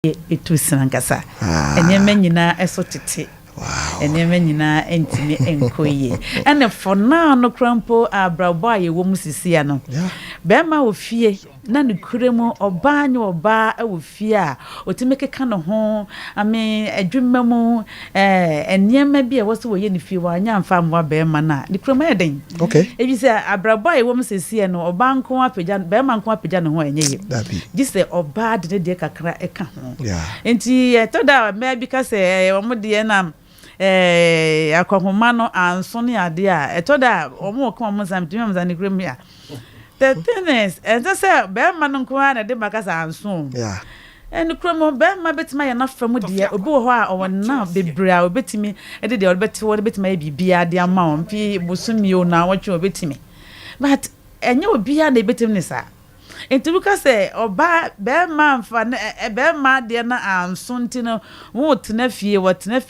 etu sinankasa enema nyina eso tete enema nyina entimi enkoye ene for now no krampo abrabo aye wo musisia no be ma ofie na ne kuremu oba nya oba awofie a otime keka no ho ame adwumamu enema bi a wose wo ye ne fie wa nya amfa amwa be ma na ne kuremu eden ebi se abrabo aye wo musisia no oba nko apagya be ma nko apagya no ho enye ye se oba de kakra eka ho enti toda me bi ka se omo de na akwahoma no anso ne ade a toda omo ko omo samtimi am zane kuremu ya the thing is say be ma no nko na de makasa anso en kuremu be ma betima ye na famu de obi wo ho a wona bebra obetimi de obeti wo betima ye bibia de ama on pi bosumi o na wotwe obetimi but enye obi ya na ebetimi ne sa enti buka se oba be ma mfa be ma de na anso ntino wo tena fie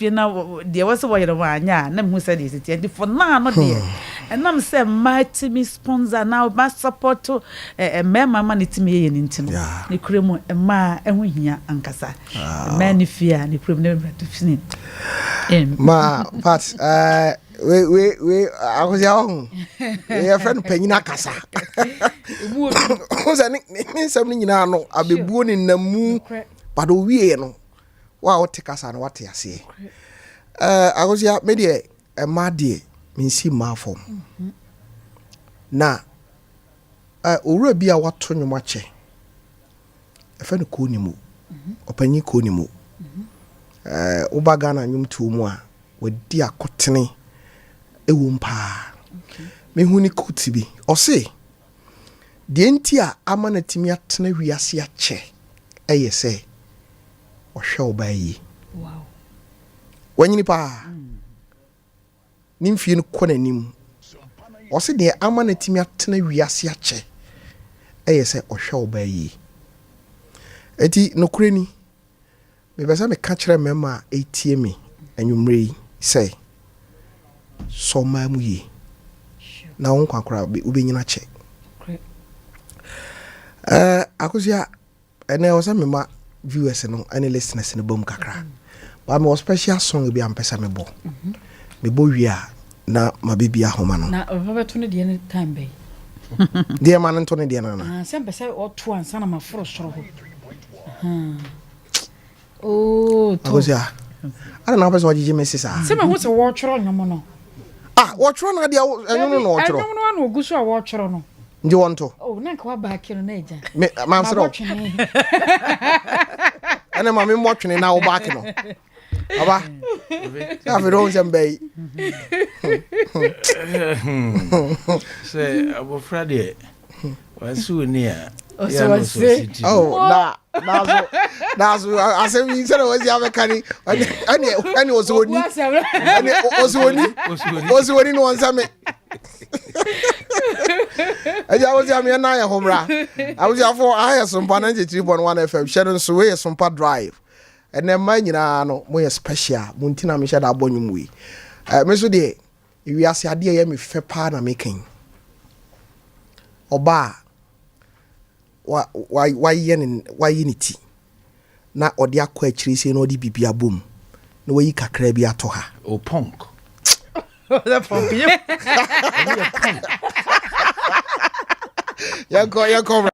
na de wo se wo yere wanya na hu se de siti enti for na no de enam se matimi sponsor na ba support me mama ne timi ye ne ntino ne kuremu ma ehu hia ankasa me ne fie ne kuremu ne bra fini ma pat we akosia ho we friend panyina kasa oza ni sam ni nyina no abebuo ni namu pado wie no wa wote kasa no wate ase akosia me de ma de minsi mafom na owura bi a wato nwoma che efe no ko ni mu opanyi ko ni mu ubaga na nwum tu mu a wadi akotene ewumpa mehu ni kuti bi ose de enti a amana timi atena wiase ache eye se ohwe obayi wow wanyini pa nimfie no konanim ose de amana timi atena wiase ache eye se ohwe obayi eti nokureni me besa me ka kire mema etie me anwumre say Somma mu yi na won kwankora ubenyina che akosia ene o se mema viewers no ene listeners no bom kakra ba me special song bi am pesa me bo wia na mabebi ahoma no na obeto ne de any time be de man nto ne de na se pesa o to ansa na maforo soro ho oh to akosia ana na pesa wajije mesisa se me hu se wo tworo nyomo no watchro na dia enyo no watchro enyo no na ogusu a watchro no ndi wonto oh na nka wa back no na eja me ma msro ene ma me motwene na wo back no aba ya fe don sembe say abofra de wasu ni a nazo asemi sere wazi abekani ani osoni no wansame aja wazi am na ya homra awozi afo aya Sompa 93.1 FM share so we Sompa drive ene ma nyina no mo ye special mo ntina me share abonwum wi me so de wiase ade ye me fe pa na making oba why yen ti na odi akwa akiri se na odi bibia bom na wayi kakra bi ato ha o punk the punk ya go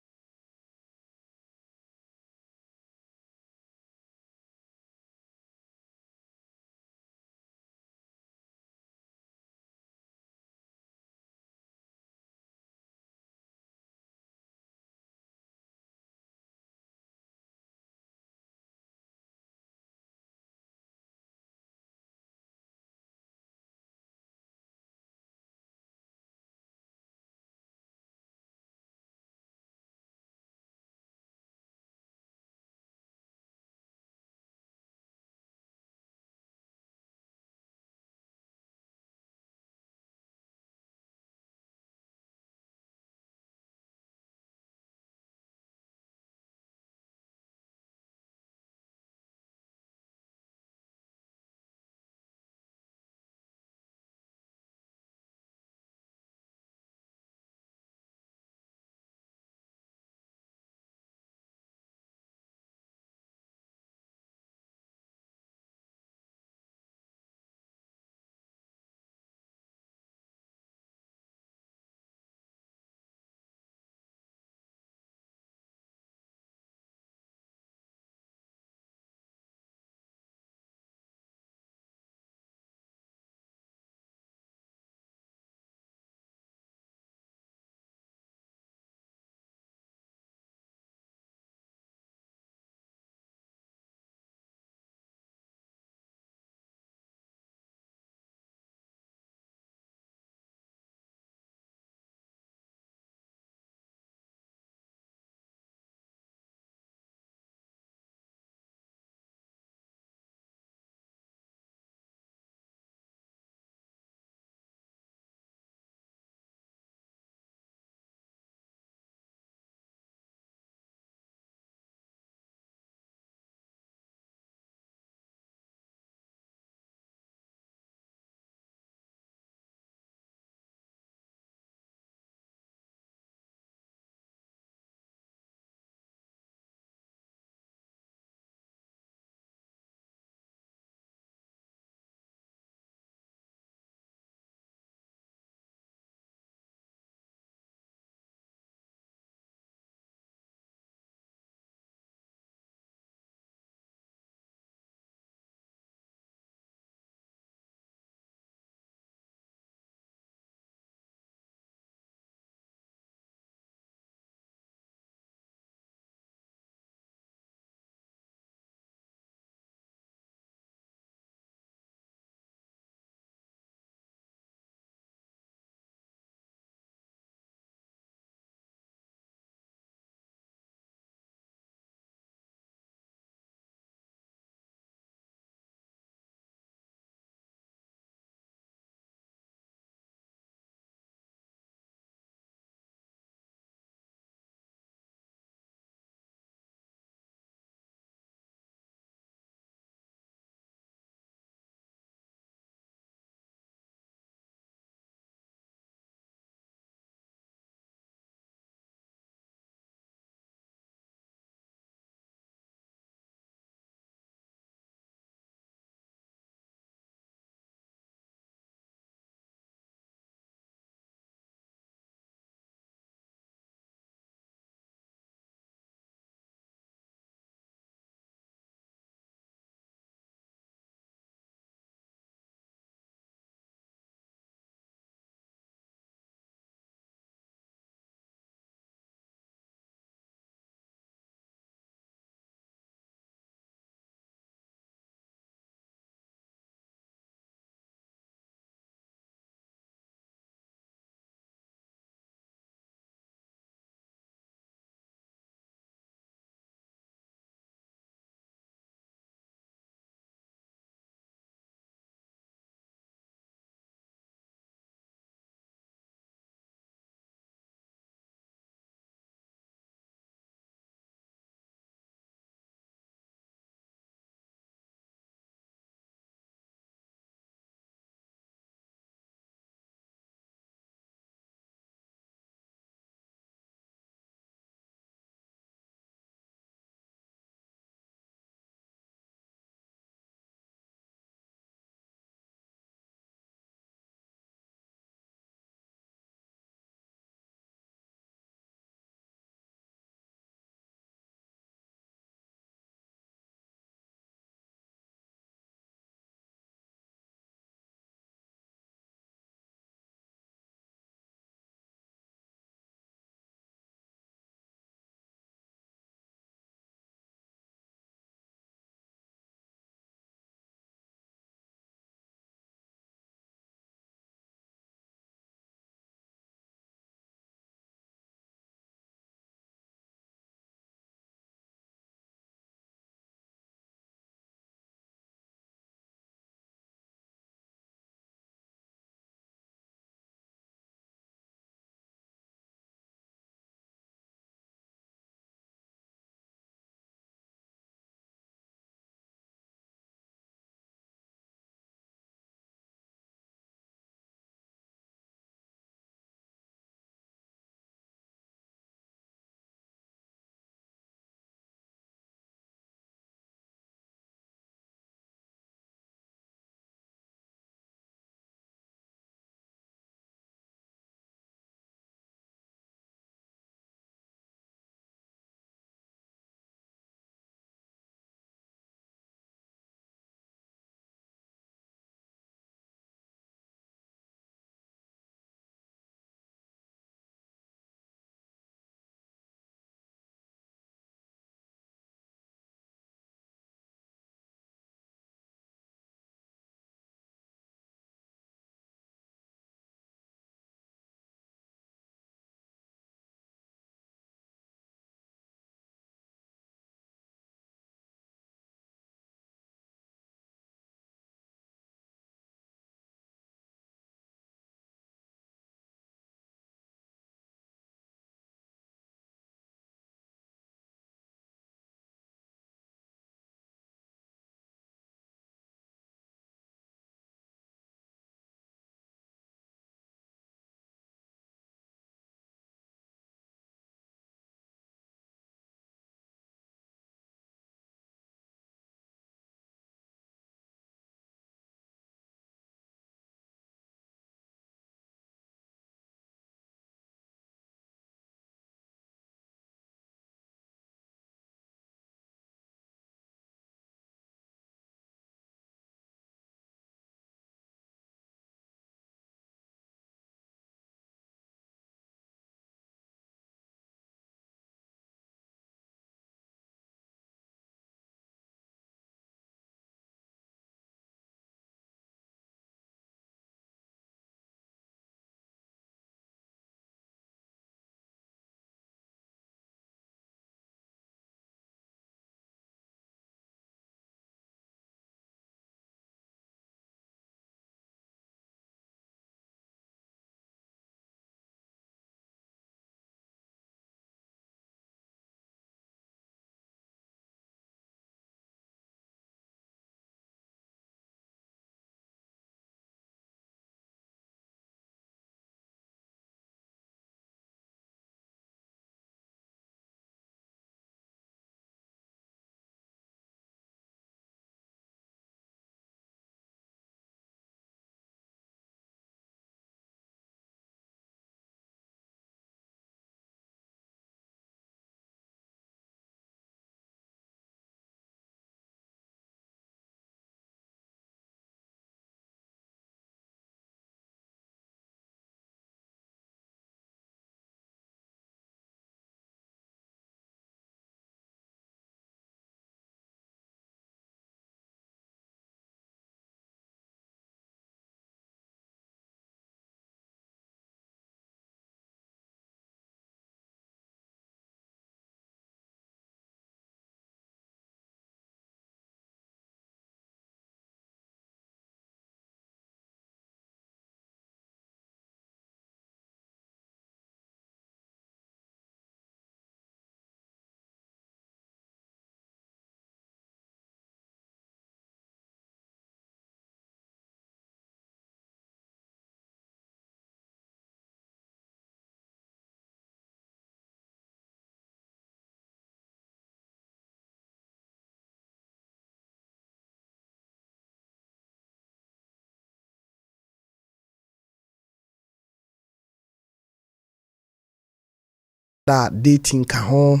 dating ka ho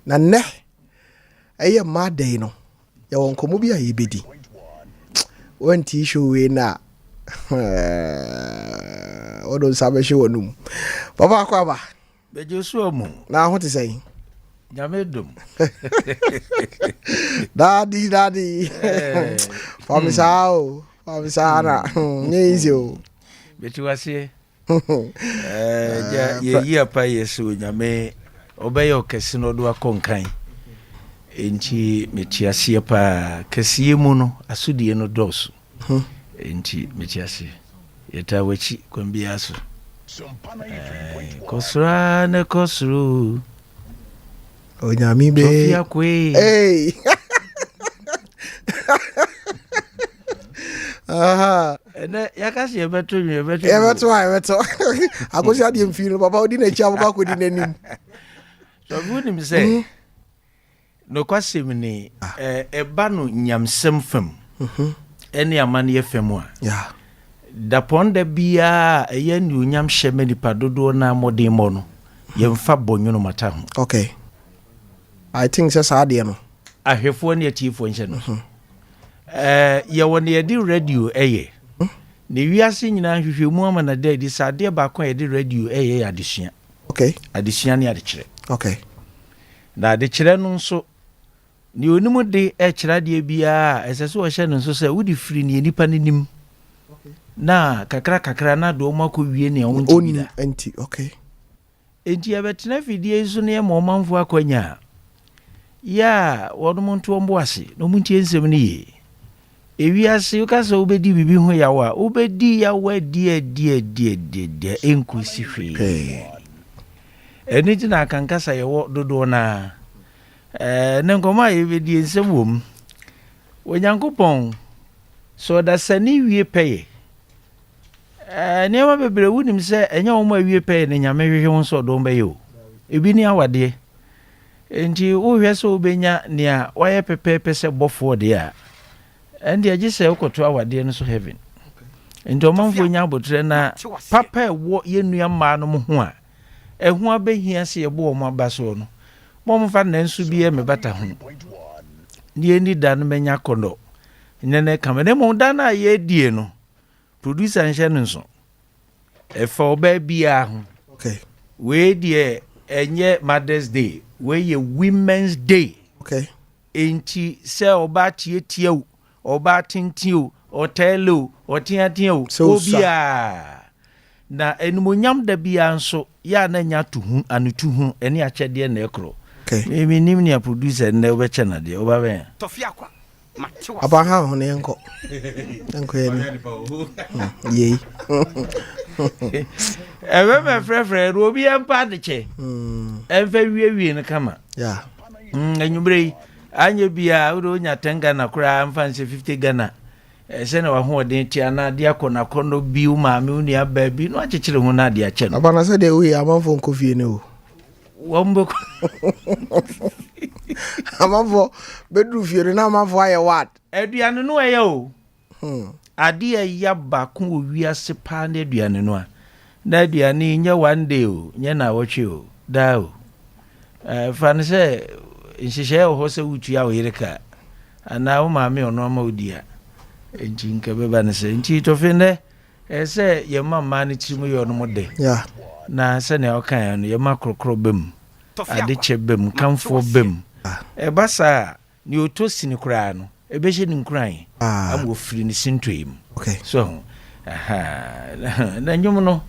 na ne eye ma day no ya won komo bi a yebedi won ti show we na odon sabe show onum papa akwaba bejo so mu na ho ti say nyamedum daddy Pamisao na nyezio beti wase ye pa yeso nyame obeyo kese no do akonkan enti metiase pa kese mu no asudie no dosu enti metiase yeta wachi kwambia so kosra ne kosru onyami be Tofiakwa hey aha ene yakasi ebeto akosi ade mfiri papa odi na chi aboko akodi nanim so buni mi say no kwasem ni eba no nyamsem fam ene amane yefam a yeah da ponda bia eye ni onyam hyeme nipa dodo na modin mo no yemfa bonyono mata ho okay I think so ade no ahwefo ne atifo nche no ye woni ye di radio eye ne wiase nyina hwehwemu ama na da di sade ba kwa ye di radio eye adesua okay adesua ne adekire okay na adekire no nso ni onimu de kira de bia eseso wo hye no nso se wudi firi ne nipa nanim na kakra na do mako wie ne on ti anti okay enti abetena fidie isu ne mo manfo akwanya ya wono nto ombo ase no muntie nsem ne ye ewiase ukasa obedi bibi ho yawa obedi yawa die enkusi hwe eni tina kankasa yewo dodo na ne nkoma yebedi nsem wom onyankopon so da sani wie peye ne ma bebre wunim se enya wo ma wie peye ne nyame hwehwe ho so do mbe yo ebi ni awade enti wo hwe so obenya nia waye pepepe se bofo de a endi agise ukoto awade no so heaven enti o manfo nya abotre na papa ewo yenua ma no mo ho a ehu abehia se yebo o mo abaso no mo mfa na nsu bi e me bata ho ni eni da no menya kondo nyene kamene mo da na ye die no producer nche nso efa oba bia ho okay we die enye Mother's Day we ye Women's Day okay enti se oba tie oba tintiu otelo otiatio obia na enumonyam da bia nso ya na nya tuhu anutuhu eni achede na ekro okay Menim ne producer na obeche na de oba ben Tofiakwa matewa aba ha ho ne enko ye ewe me frefre ro obi empa de che enfa wie ne kama yeah enyumbre anye bia uro nya tenga na kura mfanse 50 Ghana se na wa ho den tia na de akona kono bi u ma me uni aba bi no achechire ho na de ache no aba na se de we amanfo nkofie ne o wombo amanfo bedru fiere na amanfo aye what aduane no eye o ade ya ba ko wiase pa na aduane no a na aduane nya one day o nya na woche o da o fan se nhihye ho se wutu ya oyireka ana wo ma me ono ma odia enji nka beba ne se nti to finde se ye mamma ne timu yo no mode yeah na se ne okan no ye makrokro bem ade che bem kamfo bem basa ni otosi ni kura no ebeje ni nkran amo firi ni sintoim okay so na nyum no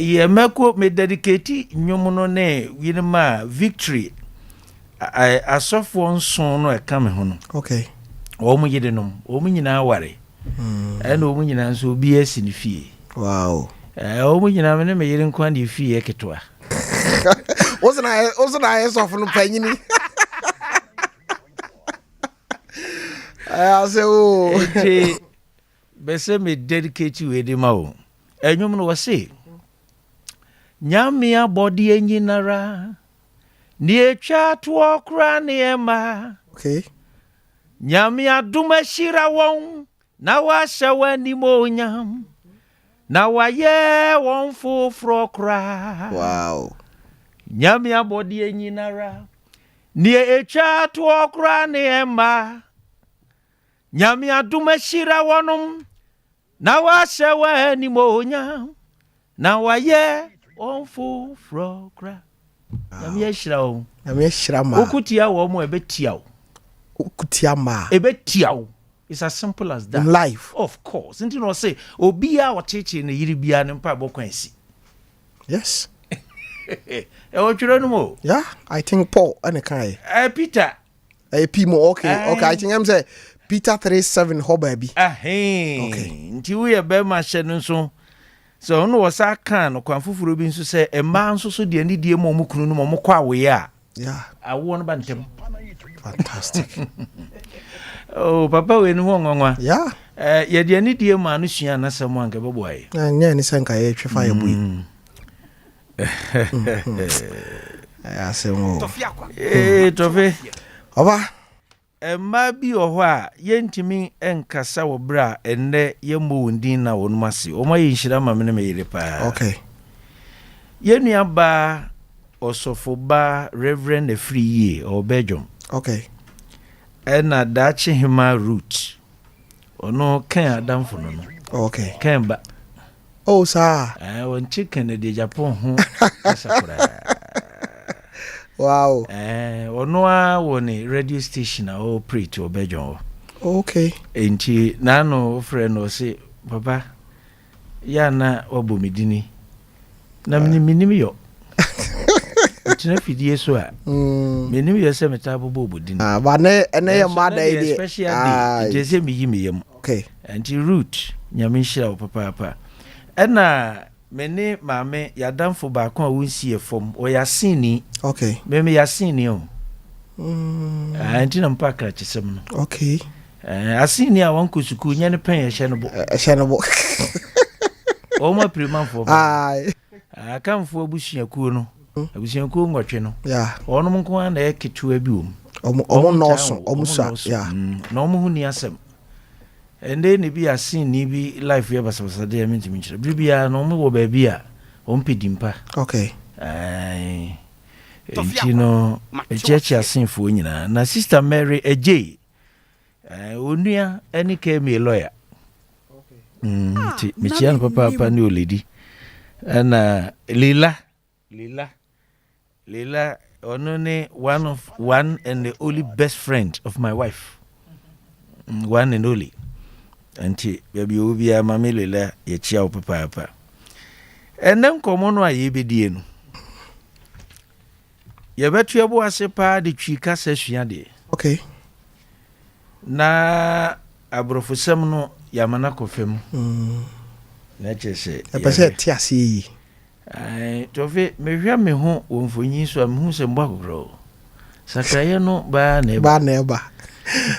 ye mako me dedicate nyum no ne winima victory asofo nson no eka me ho no okay o mu yidenom o mu nyina ware ena o mu nyina nso obi asi ni fie wow o mu nyina me ne me yire nkwan di fie ketwa osna asofo no panyini I say oh bese me dedicate we de ma o enyum no wose nyame abodi enyinara ni etwa to okra ne ema okay nyame aduma shira won na wa shawani monyam na wa ye won fofro kra wow nyame abode nyinara nie echa to okra ne emma nyame aduma shira wonum na wa hyewa ni monya na wa ye onfo frokra nyame shira o nyame shira ma okutia wo mo ebetia o okutia ma ebetia o. It's as simple as that. In life. Of course. Into no say, Obia or teaching the Yiribia and Pabo Quincy. Yes. What you don't know? Yeah, I think Paul and a Kai. Peter. Pimo, okay. Okay, I think I'm saying Peter 3:7 ho baby. Hey. Okay. Until we are Bema Shannon so no was I can or Quanfu Rubin to say a man so the end dear Momukunu Momokwa we are. Yeah. I won't ban him. Fantastic. Oh, Papa, we know. Yeah. Yet the any dear man is na someone give a boy. And yeah, Nissan Kay fire boy. I say, Tofiakwa. Tofe. Over. Mabi ohwa yentimi enkasa wo bra enne yembo ndin na wonmase o ma yinhira ma me me yire pa. Okay. Yenua ba osofo ba Reverend Efriye o Belgium. Okay. Ena dachi hima root. Ono kan adamfo no no. Okay. Kan ba. Oh sir. Won chicken de Japan ho asakura. Wow. Ono a woni radio station a operate o Belgium. Okay. Enti nano friend o say papa ya na obomidini na menim yo tina fidie so a menim yo se meta bobodini ba na ene ya ma da ide je se mi yim okay enti root nyame nhira o papa ena mene maame yadamfo ba ko a wonsi efom o yasini okay me yasini o enti na mpaka chisem no okay asini a wanko suku nya ne pen ye no bo o ma prima fo ai akamfo abusuakuo no abusuakuo ngwotwe no yeah onom nko an na eketua bi omo noso omo sa yeah no mo hu ni asem ende ne bi asini bi life ye basabasa de mentimi nchira bibia no mo wo ba bia o mpedimpa okay ai Tino church asinfo nyina na sister Mary Ej onua any came a lawyer okay michian papa ni oledi ana Lila onone one and the only best friend of my wife one and only anti baby obia mama Lila ye chia papa enem komono ayebedie no ye betu ebo ase pa de twika sesua de okay na abrofosem no yamana kofem na chese e pese tiase yi ai tofe mehwa me ho wonfonyi so am hu se mbo agro sakraye no ba na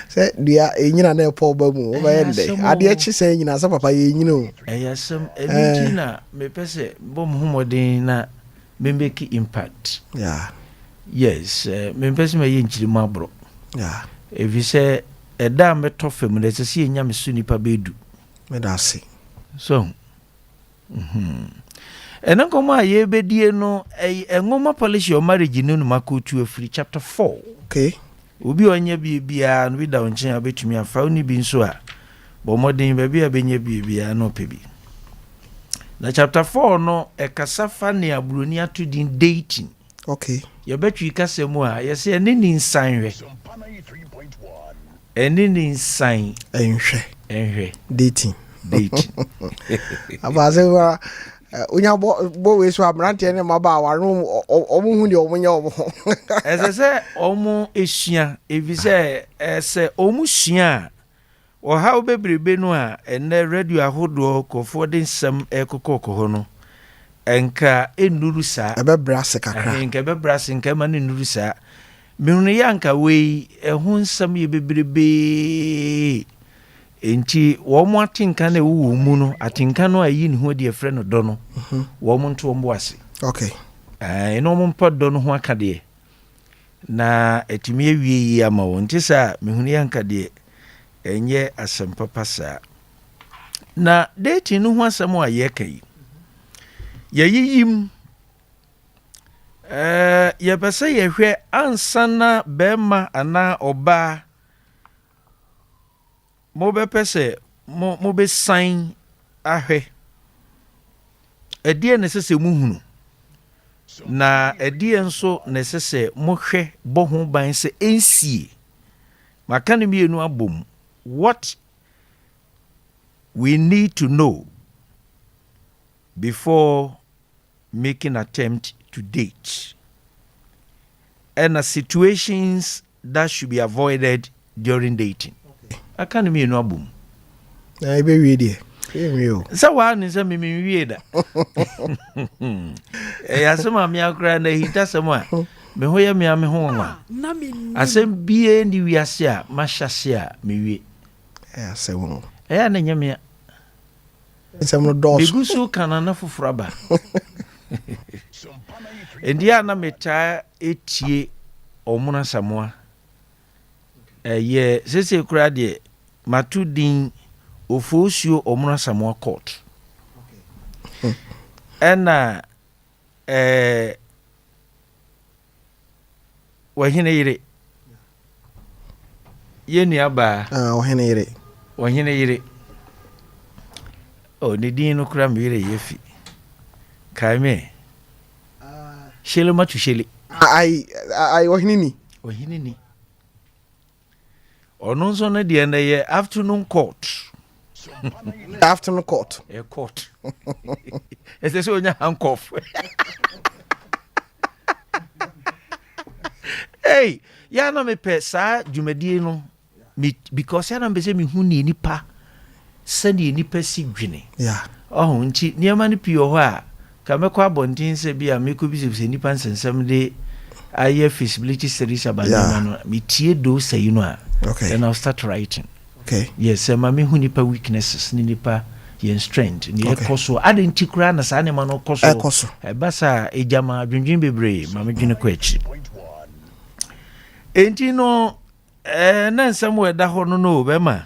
se dia enyina na epo ba mu o ba yende ade echi se enyina sa papa ye enyina o eyasem ebitina me pese bom humodin na membeki impact yeah yes me pese me ye nchiri mabro yeah evise eda me tofem na se se enya me su nipa bedu me da se so ena koma ye bedie no engoma policy o marriage no makotu afri chapter 4 okay obi onye bibia no bi da onchen abetumi afa oni bi nso a bo modern ba bia benye bibia no pebi na chapter 4 no ekasafa ne abroni atudin dating okay ye betwi kasemu a ye se ene ni nsan hwe ene ni nsan enhwe dating abaze wa unya bo we so abrante ne maba waro omuhu de omunya obo ezese omu esua evise ese omu sua o ha obebrebe no a ene radio ahodo kofo de nsem ekokoko ho no enka enuru sa ebebrase kakra enka ebebrase enka ma ne nuru sa mehunu yanka we ehu nsem ye bebrebe enti wo mo atinka na wo mu no atinka no ayi ne ho de efre no do no wo mo nto mo ase okay eno mo mpa do no ho aka de na etimi awie yi ama wo nti sa mehunu yanka de enye asempa pasa na date no ho asem a ye kai ye yiyim ye pese ye hwe ansana bema ana oba mo be pese mo be sign ahwe edie ne sese muhunu na edie nso ne sese mo hwe bo ho ban se ensie maka ne mienu abom what we need to know before making attempt to date and situations that should be avoided during dating. I can't mean no boom. I be ready. So one is a mimi reader. Asema mi akra na hita sema me hoya mi ame ho nwa. Asem bie ndi wiase a mahyaase a mewie. Asem wo. Na nyame. Asem no dos. Bigusu kana na fufuraba. Endia na meta etie omuna samoa. Ye sese kura de matudin ofosio omuna samoa court. Ena wahine yire. Yeni aba. Wahine yire. Wahine yire. Oh, ni din no kura mbire yefi. Kaime. Shele machu shele. Ai wahine ni. Wahine ni. Ononso na de na ye afternoon court. Afternoon court. A court. Ese so nya handcuff. Hey, ya na me pesa dwumadie no because ya na me se me hu ni nipa sani nipa si dwene. Yeah. Oh, nti niama ni pio ho a ka mekwa bontin se bia meko bi se nipa nsensem de aye feasibility studies about no me tie do say you know. Okay. Then I'll start writing. Okay. Yes, mami hu nipa weaknesses ni nipa yen strength ni ekoso adenti kura na sa ne ma no koso basa ejama dwendwen bebre mami dwene ko achi enti no na nsam we da ho no be ma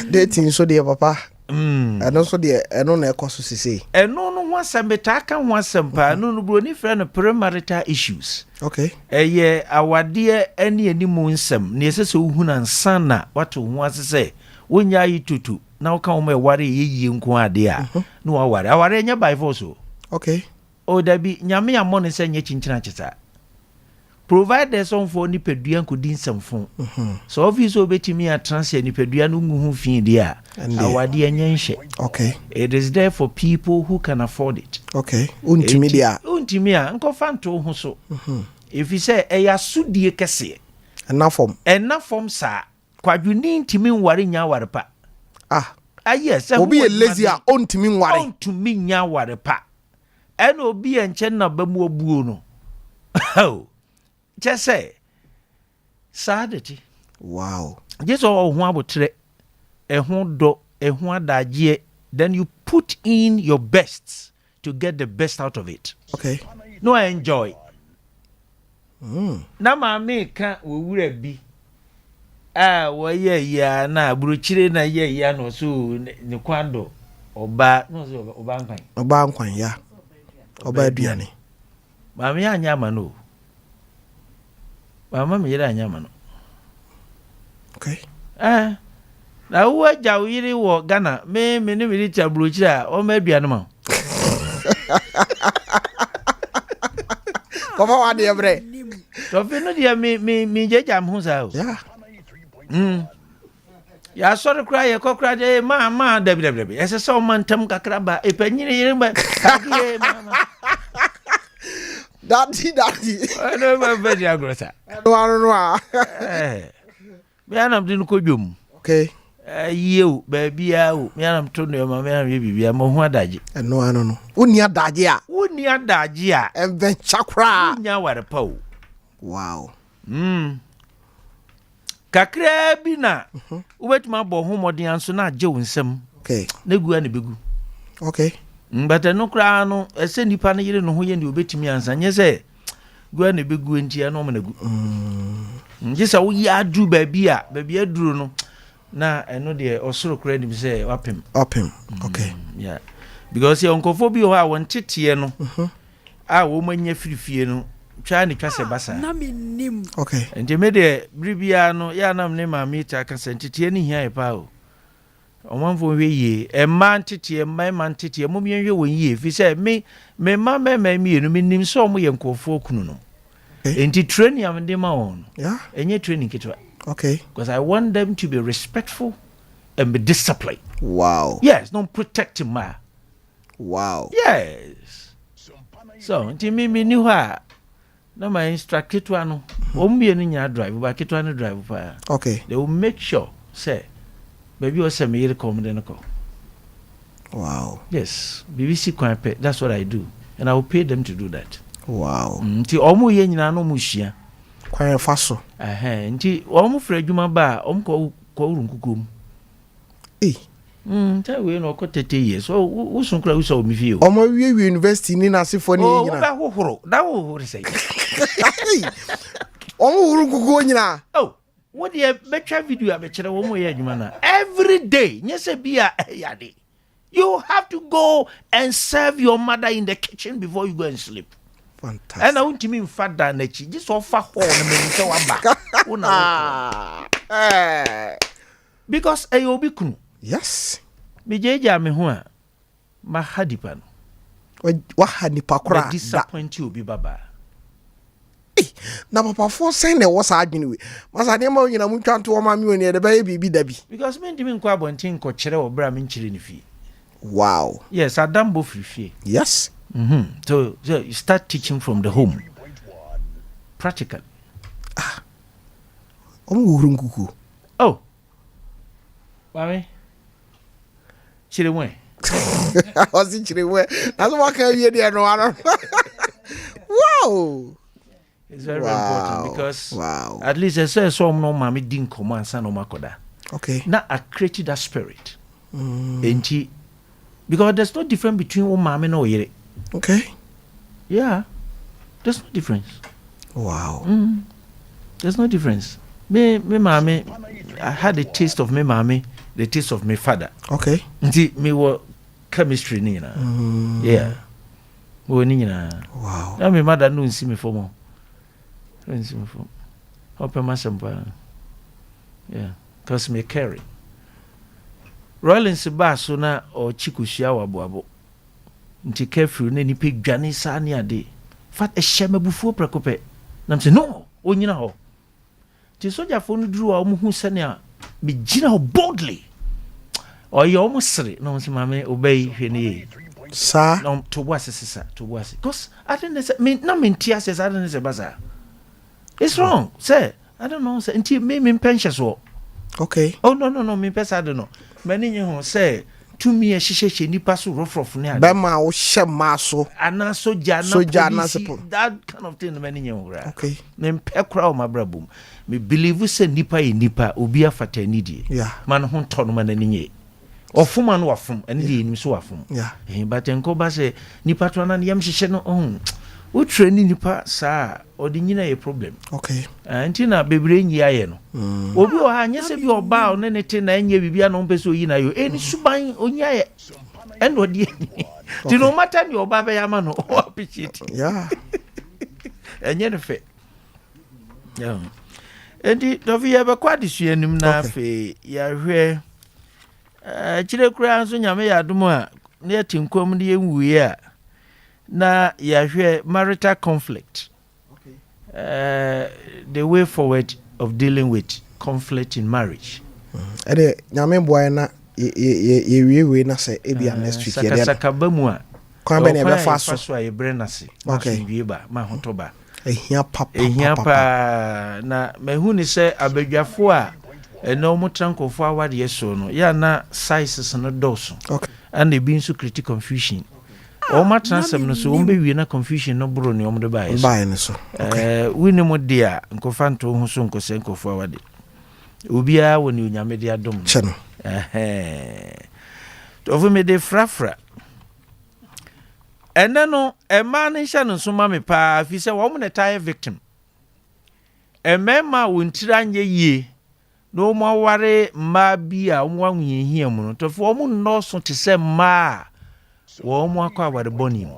dating so de papa eno so de eno na ekoso sisi eno no ho asambeta ka ho asampa no no bro ni frɛ no premarital issues. Okay. Eye awade ani animu nsam na yesese uhu na nsana wato ho asese wonya yi tutu na woka wo meware yeyi nko ade a no aware anya by force. Okay. O dabi nyame ya monne se nya chinchina chita provide some for ni pedua nkodi nsamfo so obviously obetimi a transfer ni pedua no nguhu fin dia awade anya nhye. Okay. It is there for people who can afford it. Okay. Untimi a nko fanto ho so if you say eya sudie kese enough form sa kwadwuni ntimi nware nya ware pa yes obi e lazy a ontimi nya ware pa ena obi enche na bamu obuo no just say sadity. Wow. Just all ho abotre ho do ho adagie then you put in your best to get the best out of it. Okay. No, I enjoy. Na mama ka wura bi wo ye ya na buruchire na ye ya no so ne kwando oba no so oba nkwan ya oba aduane mama ya anya ma no mama me yira anya ma no. Okay. Na wo ja yiri wo Ghana me ne mi cha buruchire a o ma aduane ma Papa wa de bre. So fe no dia me jeja mhu sa o. Yeah. Ya sorry cry ye kokra de ma debi. Ese so mantam kakra ba e panyire yire ba. Mama. Daddy. No ma be dia grosa. No. Me anam din ko dwom. Okay. Yew ba bia o me anam to no ma me anam ye bibia mo hu adaje. No. Uni adaje a. Enven chakra. Nya ware pa o. Wow. Kakra bi na ubetuma bo ho modin anso na age wonsam. Okay. Na gu na begu. Okay. But no kra no ese nipa na yire no ho ye ne obetumi ansa nye se gu na begu enti na o managu. Nje sa wo ya adu ba bia aduru no na eno de osoro kra nim se wapem. Okay. Yeah. Because your onkofo bi ho a won tete no a wo manya firifie no twa ne twase basa na menim okay enti me de bribia no ya nam ne ma meta ka sentete ne hia e pa o omanfo hwe yie e man tete man tete mom yen hwe won yie fi se me ma mi enu menim so mo ye nkofo kunu no enti training am de ma won yeah enye training kitwa okay because I want them to be respectful and be disciplined. Wow. Yes, don't protect him. Wow. Yes. So, until me knew her. No, my instructor to ano. Be any drive, but it to drive fire. Okay. They will make sure, say, maybe you say me come then go. Wow. Yes, BBC can pay. That's what I do, and I will pay them to do that. Wow. Until omu ye nyina no mushia. Kwa faso. Until omu frejuma ba, ko urunkukum. Eh. Tell we no ko tete years. So wo sun kra wo so mi fie o. Omo wie university ni na asefo ni nyina. Oh, ba hohoro. Da wo ho say. Omo wuru gugu nyina. Oh, what dey betwa video abekere wo mo ye adwuma na. Every day, nyese bia yade. You have to go and serve your mother in the kitchen before you go and sleep. Fantastic. And I want me father na chi. Just offer home na me nse wa ba. Because ayobi kunu. Yes. Me jeja me ho a ma hadipa no. Wa hanipa kura. Disappoint you obi baba. Na papa for send e was adwene we. Masa ne ma nyina mu twanto o ma me oni e de baye bibi dabi. Because me ndimi nkwa bontin ko kire obra me nkire ne fi. Wow. Yes, Adam bo free. Yes. So you start teaching from the home. Practically. Omurunguku. Oh. Mami. Chirewe. Was it chirewe? That's what can you do no. Wow. It's very important because at least I say so no mami din command san no makoda. Okay. Now I created that spirit. Enti because there's no difference between o mami no yere. Okay. Yeah. There's no difference. Wow. There's no difference. Me mami, I had a taste of me mami, the taste of my father. Okay. Nti me were chemistry ni na. Yeah. Wo ni na. Wow. Na me mother no nsi me for mo. Nsi me for. Open my sampa. Yeah. Cause me carry. Rollins ba so na o chikushia wa boabo. Nti careful na ni pe dwane sa ne ade. Fat e hye mabufuo prekope. Na me say no, onyina ho. Ti soja fo no duru a omo hu sene a me gina ho boldly. O ye omo sere na onse mame obey hwe ne. Sa No to was sisa to was. Cause I didn't say me na me ntia says I didn't say baza. It's wrong. Say I don't know say nti me pension so. Okay. Oh no me pesa I don't know. Many you say to me a shishe nipa so rough ne be ma wo hye ma so ana soja na that kind of thing many you right. Okay. Me pekra o mabrabum. Me believe say nipa e nipa obi afata nidie. Yeah. Man ho to no man ninye. Ofuma no wafum ene de enim so wafum. Yeah. But enko ba say nipa to na yam hihye no wo training nipa sa odi nyina ye problem. Okay. Anti na bebre nyi aye no. Obi o ha nyese bi oba o ne ne te na anya bibia no mpe so yi na yo. Eni suban onya ye. And odi. Ti no matter ni oba be yama no o appreciate. Yeah. Enye ne fe. Yeah. Enti Tofiakwa be kwa disue nim na afi ya hwe chire kura nso nyame ya adom a na ya tinkom de yenwuye a na ya hwe marital conflict. The way forward of dealing with conflict in marriage. Ede nyame boy na ye we na say ebia next week ye dey. Saka bamu a. Kwa be na be fa so. So ye brenase. Okay. Wie ba ma hotoba. Ehia papa. Ehia pa na mehu ni say abadwafo a eno mo trankofo awade yeso no ya na sizes no doso. Okay. And e be so critical confusion. O ma transem no so o be wie na confusion no bro ne o mo de ba yeso. Ba ye so. We ni mo dia nkofanto ho so nkose nkofo awade. Obia woni onyame de adom. Che no. Tofu me de frafra. Ene no e man hye no so ma me pa fi se wo mo ne tie victim. E mema wontira anye yie. No mo ware ma bi a mo anwe hia mu no. Tofu wo mo no so te se ma wo mo akwa awade boni mu.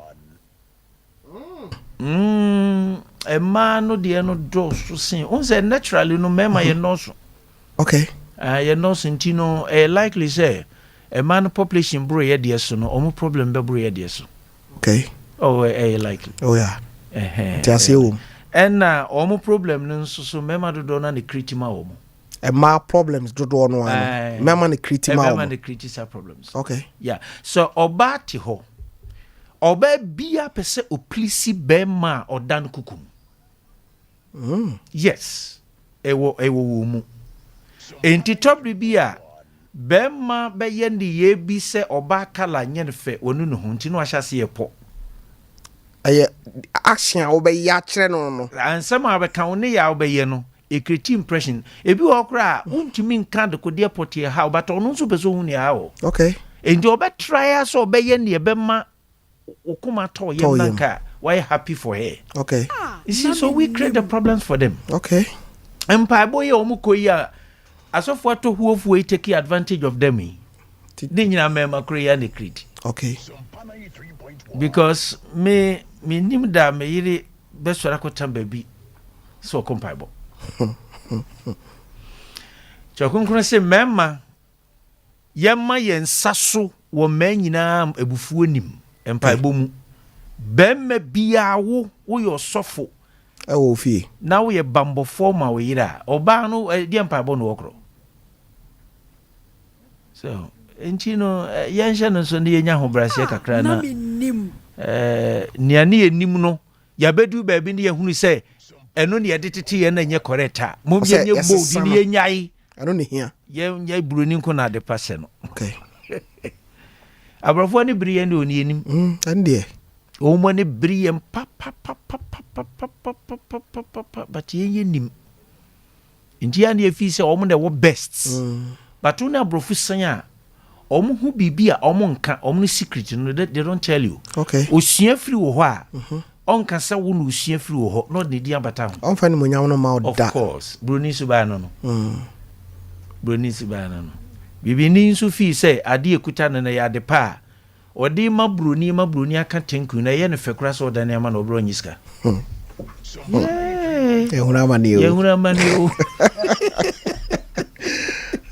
A man no de no dos to sing. On say naturally no mema ye no so. Okay. Ye no sintino likely say a man population bro ye de so no omo problem be bro ye de so. Okay. Oh likely. Oh yeah. Tiase wo. And omo problem no so mema do na ne kritima omo. A ma problems do no an. Mema ne kritima omo. Mema ne kritika problems. Okay. Yeah. So oba ti ho. Oba bia pese oplisi bema odan kukum. Yes. Ewo mu. Enti tobri bia bema be yendi ye bi se oba kala nyen fe onu no ho nti no ahyase ye po. Aye action oba ya kire no. Ansema abeka woni ya oba ye no. A create impression. Ebi wo kra untimi nka de kode potie ha but onu nso beso hu ne ha o. Okay. Enti oba try so oba ye ne bema okuma to ye nanka why happy for her. Okay. You see, so we create the problems for them. Okay. Empire boy omuko ya asofo to who of we take advantage of them. They nyina mema create and create. Okay. Because me nim da me yiri besora ko tamba bi so compatible. Chokunkun se mema yemma yensaso wo manyina ebufuo nim empire bomu. Bemme bia wo yo sofo wo fie na wo ye bambo forma wo yira oba no di empire no okro so enchino yansha no so ne nya ho brase kakra na Menim. nia ne enim no ya bedu ba bi ne yehunu se eno ne yedetete ye na nye correct mo bi nye bold ne ye nyai eno ne hia ye nyai broni nko na de pase no okay abrafo ne biri ye ne oni enim ande Omane briem pa but ye nim india na efi se omo de wo best but una brofu sanya omo hu bibia omo nka omo secret no they don't tell you okay osua free wo ho a onka se wo no osua free wo ho no de dia bata ho on fa ni munya no ma of course broni su ba no broni su ba no bibi ni nsu fi se ade ekuta no na ya de pa odi mabroni aka tenku na ye ne fekura so da ne ma na obro nyiska ehuna mani o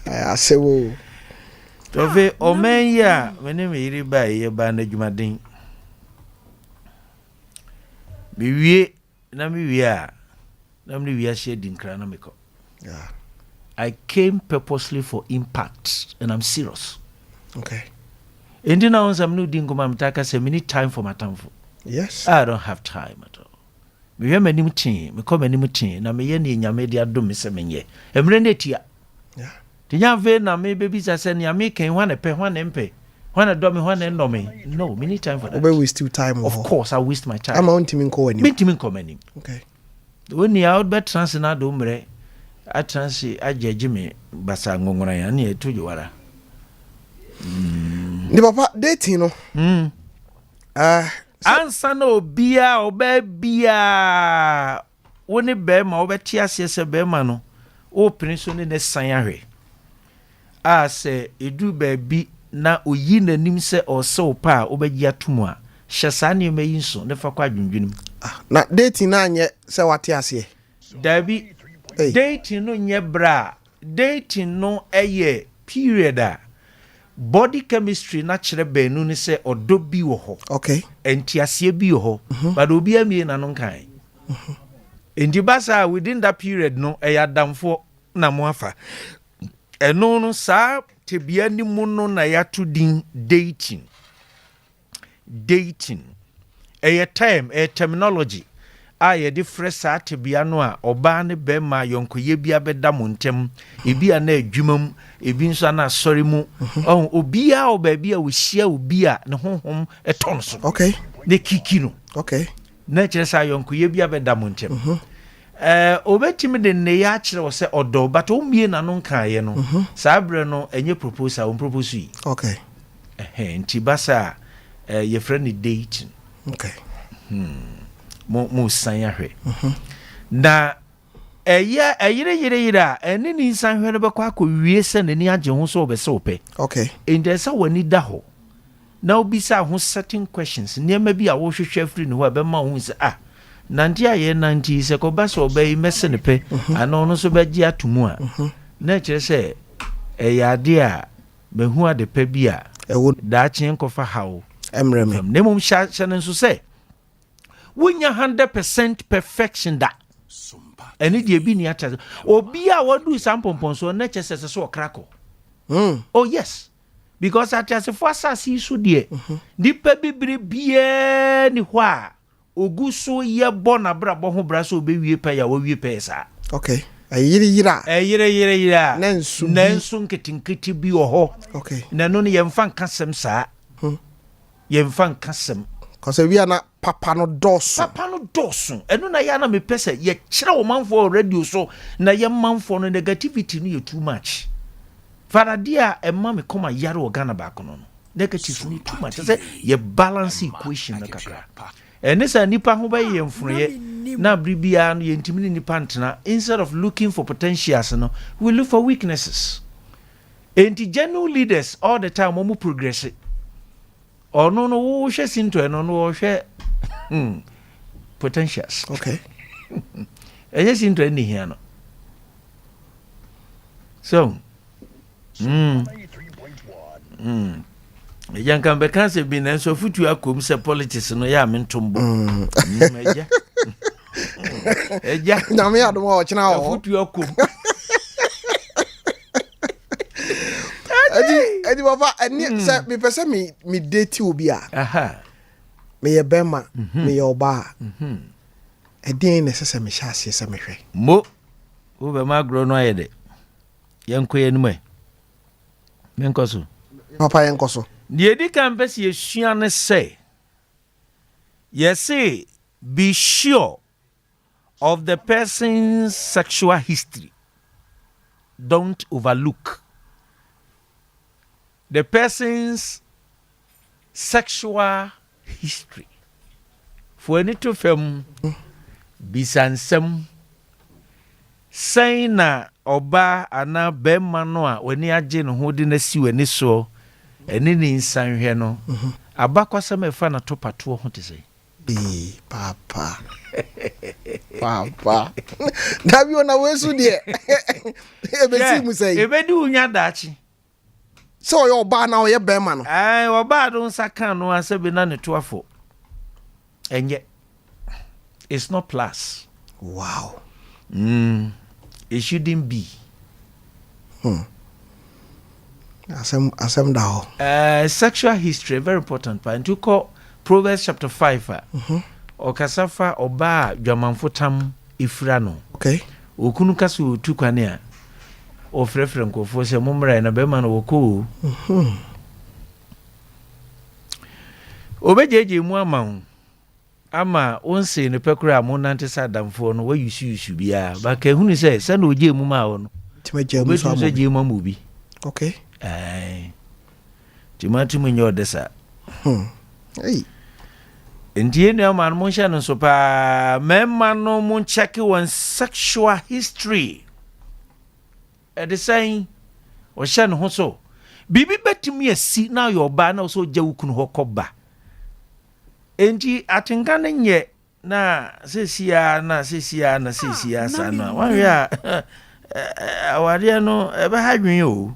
asewo Tofe omenya Menim yiri ba ye ba na dwumaden biwie na miwie a na miwie hye dinkra na meko yeah I came purposely for impact and I'm serious. Okay. And now I'm no dingo mamtaka say many time for my time. Yes. I don't have time at all. Me hear Menim tin, me come Menim tin, na me ye ni nyame dia do me se menye. Emre netia. Yeah. Tinya ve na me baby say nyame ken hwan pe hwan empe. Hwan do me hwan endo me. No, me need time for that. We waste too time. Of course I waste my time. I'm on team ko ani. Me team ko Menim. Okay. When you out bet trans na do mre. A trans ajeje me basa ngongora ya na etuju wara. Ni papa dating no. Ansa na obia obabia woni be ma obeti ase se be ma no o prinso ne san ahwe a se edu ba bi na oyi nanim se ose opa obaji atomu a hyesa ne me yinso ne fa kwa dwundwunim na dating na anye se wate ase dabi dating no nye bra dating no eye period a body chemistry na kire benu ni se odo bi wo ho okay entiasie bi wo ho but obi amie na no nkan enti basa within that period no eyadamfo na mo afa eno no sa tebia ni mu no na yato din dating time a terminology a de fresh tebia no a oba ne be ma yonkoye bia beda mo ntem ebi ana adwumam ebi nso na sori mu obi a obabi a wo hia obi a ne honhom eton so okay ne kiki no okay na kire sa yonkoye bia beda mo ntem obetimi de ne ya kire wo se odo but o mie na no nkan ye no sa bre no enye proposal o propose yi okay nti basa ye friend dating okay mo san ahwe na ayire eni ni san hwe no be kwa wie se ne ni age ho so be se ope okay inde sa wani da ho na obi sa ho certain questions niam bi a wo hwehwe afri ne ho be ma ho se nanti aye nanti se ko ba so be mese ne pe ana ono so be gi atomu a na kire se ya de a mehu ade pa bi a da chen ko fa hawo emreme ne mum sha nso se wonya 100% perfection da Sompa eni de bi ni ata obi a wadu sampompon so na kire se so krako oh yes because at as for asasi so de dipa bibire bie ni ho a oguso ye bon abrabo ho bra so obewie pa ya wawie pa sa okay ayira nansu nketinketi bi oho okay na no ne yemfa nkasem saa yemfa nkasem cause we are na papa no doso eno na ya na me pese ye kire wo manfo radio so na ye manfo no negativity no ye too much faradia emma me koma yare organa ba kono no negative ni too much say ye balance equation na kakra ene sa nipa ho ba ye mfroye na bribia no ye ntimi nipa ntena instead of looking for potentials no we look for weaknesses enti genuine leaders all the time mo progress ono no wo hwe sinto eno no wo hwe potentials okay enye sinto eni hia no so Yankan be kan se bi na so futu akom se politics no ya mentombo eja eja na me adom o chena o futu akom edi baba eni se me pese me date obi a aha me ye bema me ye oba edi ne se me sha se me hwe mo wo be ma gro no ayede yenkoye nime menkoso papa yenkoso die di kan pese yesua ne say say be sure of the person's sexual history. Don't overlook the person's sexual history. For any to film bisansem saying na oba ana bema no a wani agye no ho de na si wani so eni ni nsanhwe no abakwasem efa na topato ho te say papa papa dabi ona wesu de ebesi mu say ebedi unya dachi so yo ba na oye bema no oba do nsaka no asabe na ne toafo enye it's not plus wow it shouldn't be asem da sexual history very important and you call Proverbs chapter 5 okasafa oba dwamanfotam ifra no okay okunu kaso tukwane a ofrefre nkofo se momra na be ma no woko obejeje mu ama onse ne pekura mo nante sadamfo no wayusu bia ba ka hunu se na oje mu ma wo no timaje mu so obeje mu ma obi okay timati mu nyo desa hey Ndiye ni ama mo sha no so pa memma no mo check one sexual history the saying o sha no so bibi betimi asi na yo ba na so ja wukunu hokoba enti atinga ne nye na sesia sana wa ya aware no ebe hadwen o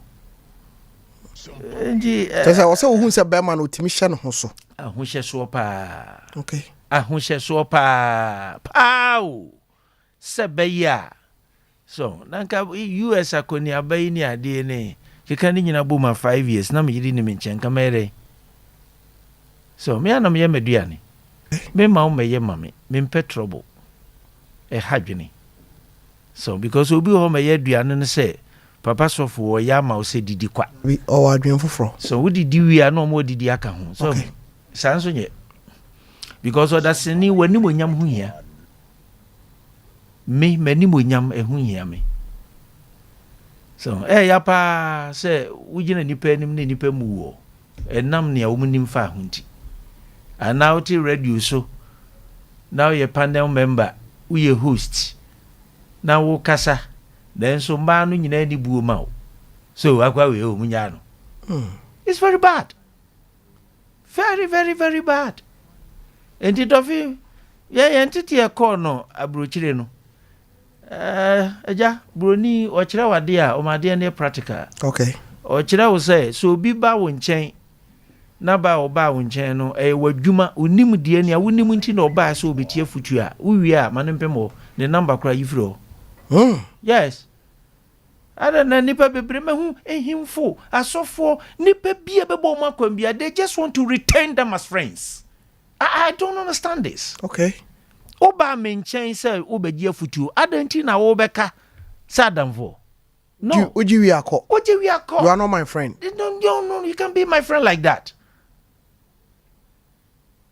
enti tesa o se ohun se be ma no timi hye no so ahunhye so pa okay ahunhye so pa pau sebeya so nanka US akoni abai ni ade ne keka ni nyina bo ma 5 years na me yiri ni me nchen kamere so me anam ye meduane me ma o meye mame me mpe trouble hadwene so because obi ho meye duane ne se papa sofo wo ya ma o se didi kwa we o adwen foforo so wo didi wi ana mo didi aka ho so okay. Sanso nye because oda sini wani mo nyam hu hia me mani mo nyam hu hia me so ya pa se wugina nipa enim ne nipa mu wo enam ne wo nim fa hu nti ana uti radio so now your panel member we host na wo kasa then so ma no nyina ni buo ma so akwa we o munya no it's very bad. Very, very, very bad. And it of him, entity a call no abrochire no. Eja broni o kire wade a o ma de ne practical. Okay. O kire wo say so bi ba wo nchen na ba o ba wo nchen no wadwuma onim de ne a wonim nti na o ba so obetie futu a wo wi a manempem the number kra yifro. Yes. Ada na nipa bebre mahu ehimfo asofo nipa bia bebo makwambia they just want to retain them as friends. I don't understand this. Okay. Oba menchen say obegia futu adanti na wo beka sadamfo. No. Oji wi akọ. You are not my friend. No, you can't be my friend like that.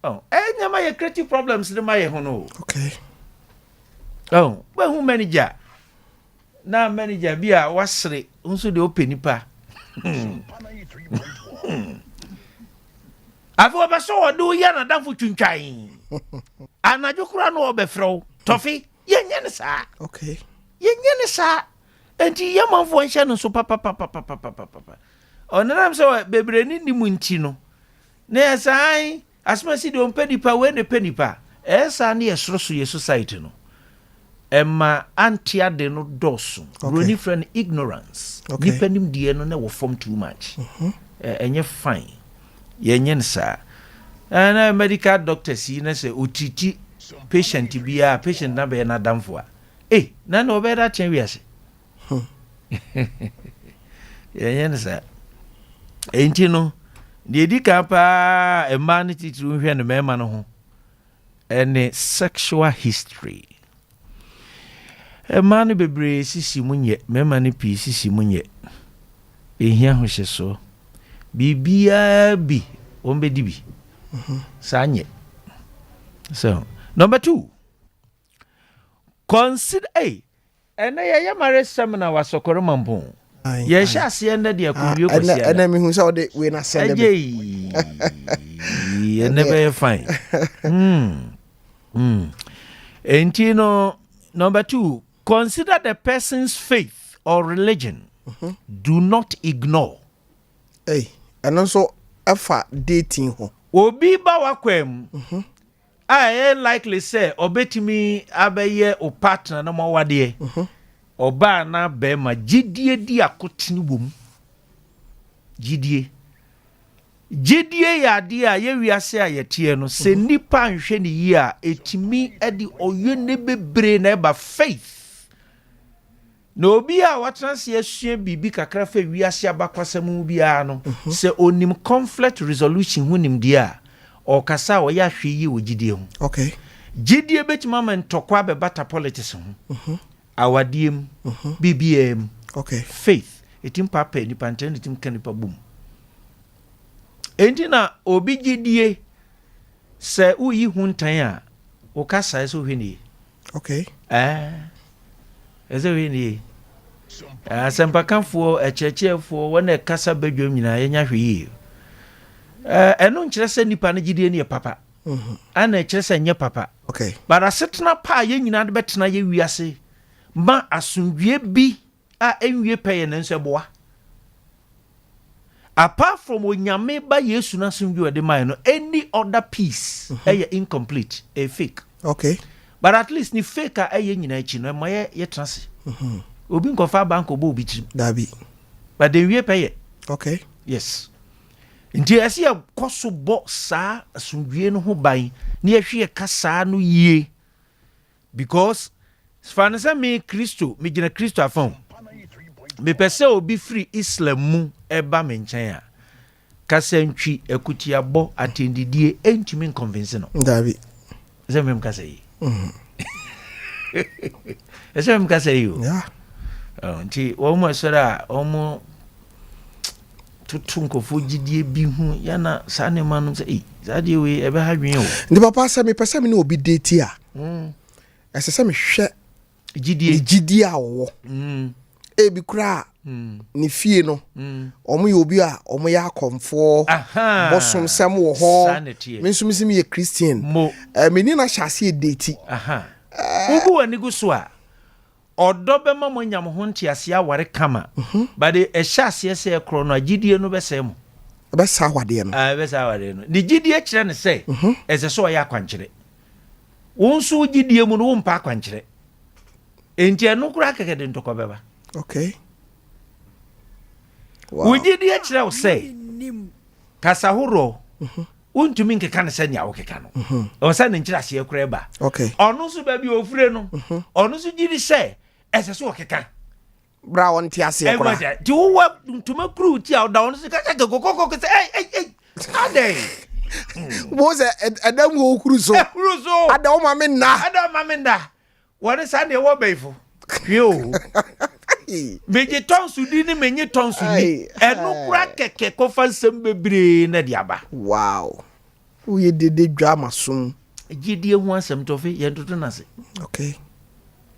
Oh, nyama ye creative problems de my hono. Okay. Oh, when who manager? Na manager bia wasre unso de open nipa. Afi obaso odo ya na danfo twintwan. Anadwo kura no obefrɛw. Tofi, yenye ne sa. Okay. Yenye ne sa. Enti yamanfo nhye no so papa. Onam so bebre ni munti no. Na yesai asmasi de ompedipa we ne penipa. Esa na yesroso ye society no. Emma antia de no dosu. Broni friend ignorance. Nipanim de no na wo form too much. Enye fine. Yenye nsa. And medical doctor see na say otiti patient bia patient na be na damfo a. Na no be da chen wiase. Yenye nsa. Enti no de di ka pa emma ni titru hwe no mema no ho. Ene sexual history. Emma ni bebre sisi munye mema ni pi sisi munye. Ehia ho hyeso. Bibia bi ombe dibi. Sanye. So, number 2. Consider and ya mare seminar was sokoro mampo. Ye sha se na de akuwie kwasi. And me hu say de we na send them. You never fine. Enti no, number 2, consider the person's faith or religion. Do not ignore. And also afa dating ho. Obi ba wakwem. I likely say obetimi abeye o partner na mawade. Oba na be ma gidie di akotini bom. Gidie ya de a ye wiase a yetie no se nipa nhwe ne yi a etimi edi oye ne bebre na eba faith. No obi a watranse asua bibi kakra fa wiase abakwasam bia no se onim conflict resolution hunim dia o kasa o ya hwe yi ogidie ho. Okay. Gidie betima man tokwa be bata politics ho. Awadiem BBM. Okay. Faith etim papa ni panten etim kanipa bum. Enti na obi gidie se uyi huntan a o kasa so hweni. Okay. Eze hweni. Sompa kanfo echechefo wona kasa badwom nyina yenya hwe. Eno nkyere se nipa ne gidie ne papa. Ana ekyere se nye papa. Okay. But asetena pa ye nyina de betena ye wiase. Ma asundwie bi a enwie peye ne nso boa. Apart from onyame ba Yesu na asundwie de man no, any other piece incomplete, a fake. Okay. But at least ni fake a nyina echi no ma ye transe. Obi nkofa bank obo obi trim. Dabi. But they wie peye. Okay. Yes. Nti ase ya koso bo sa asundwie no ho ban na ye hwe kasa no yie. Because Sfanesa me Kristo, me gina Kristo afon. Me pese obi free Islam mu eba me nchen a. Kasa ntwi ekuti abo atendidie entumi convince no. Dabi. Zemem kasa yi. Zemem kasa yi. Yeah. Nti wo mo sora omo tutun ko fojidie bi hu yana sa ne manu se za de we ebe ha dwen o. Ndi papa se me pese me no obi date a. Ese se me hwe gidie a wo. Ebi kura ni fie no. Omo ye obi a omo ya akomfo. Bosom sem wo ho. Me nsum sim ye Christian. Me ni na hyase date. Ubu wani gu so a odo be ma mo nyam ho ntiase aware kama. But e hyase se ekro no gidie no be se mo. Be sa awade no. Be sa awade no. Di gidie kire ne se ese so ya kwankyere. Wonsu gidie mu no wompa kwankyere. Enti eno kura kekede ntoko beba. Okay. Wow. Wogidie kire wo say. Kasahuro. Untumi nkeka ne se nya wo keka no. O se ne nkira hye kura ba. Okay. Ono so ba bi ofure no. Ono so gidi se ese so keka. Bra won ti ase kura. Ti wo ntuma kru ti a da ono so kaka kokoko se ei ade. Wo se adam wo kru so. Kru so. Adam ma me nda. Wọ́n sá ni ẹwọ́ bẹ̀ ifo. Yo. Méje tọ́nsù di ni méje tọ́nsù ni. Ẹnu kura kẹ̀kẹ́ kọfà nsẹ́m bebree na di aba. Wow. Uye dede drama sum. Jíde hu asẹm tọ́fẹ́ yẹn tuntun na se. Okay.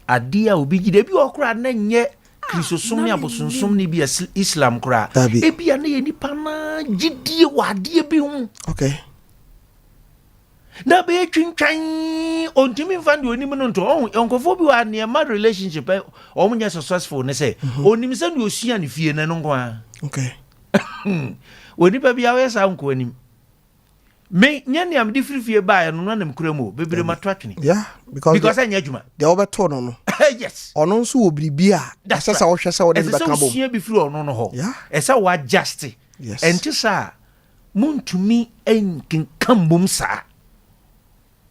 Adi a obi jíde ebi ọkura na nyẹ kristosom ni abosonsom ni bi Islam kura. Ebi a ne yẹ nipa na jíde wà adi ebi hu. Okay. Na be twintwan ontimi fandi onim no nto onkofo bi wa ne ma relationship omunya successful ne say onim se ne osua ne fie ne no kwa. Okay. Oni pa bi awe sa nko anim me nyane am di fie ba ya no na mkuramo bebre mato atwene. Yeah, because anya adwuma de obeto no no. Yes. Ono nso wo bribi a asesa wo hwese wo de beka bom. Esesa bi firi ono no ho. Yeah. Esa wa adjust. Yes. Enti sa muntumi enkin kambum sa.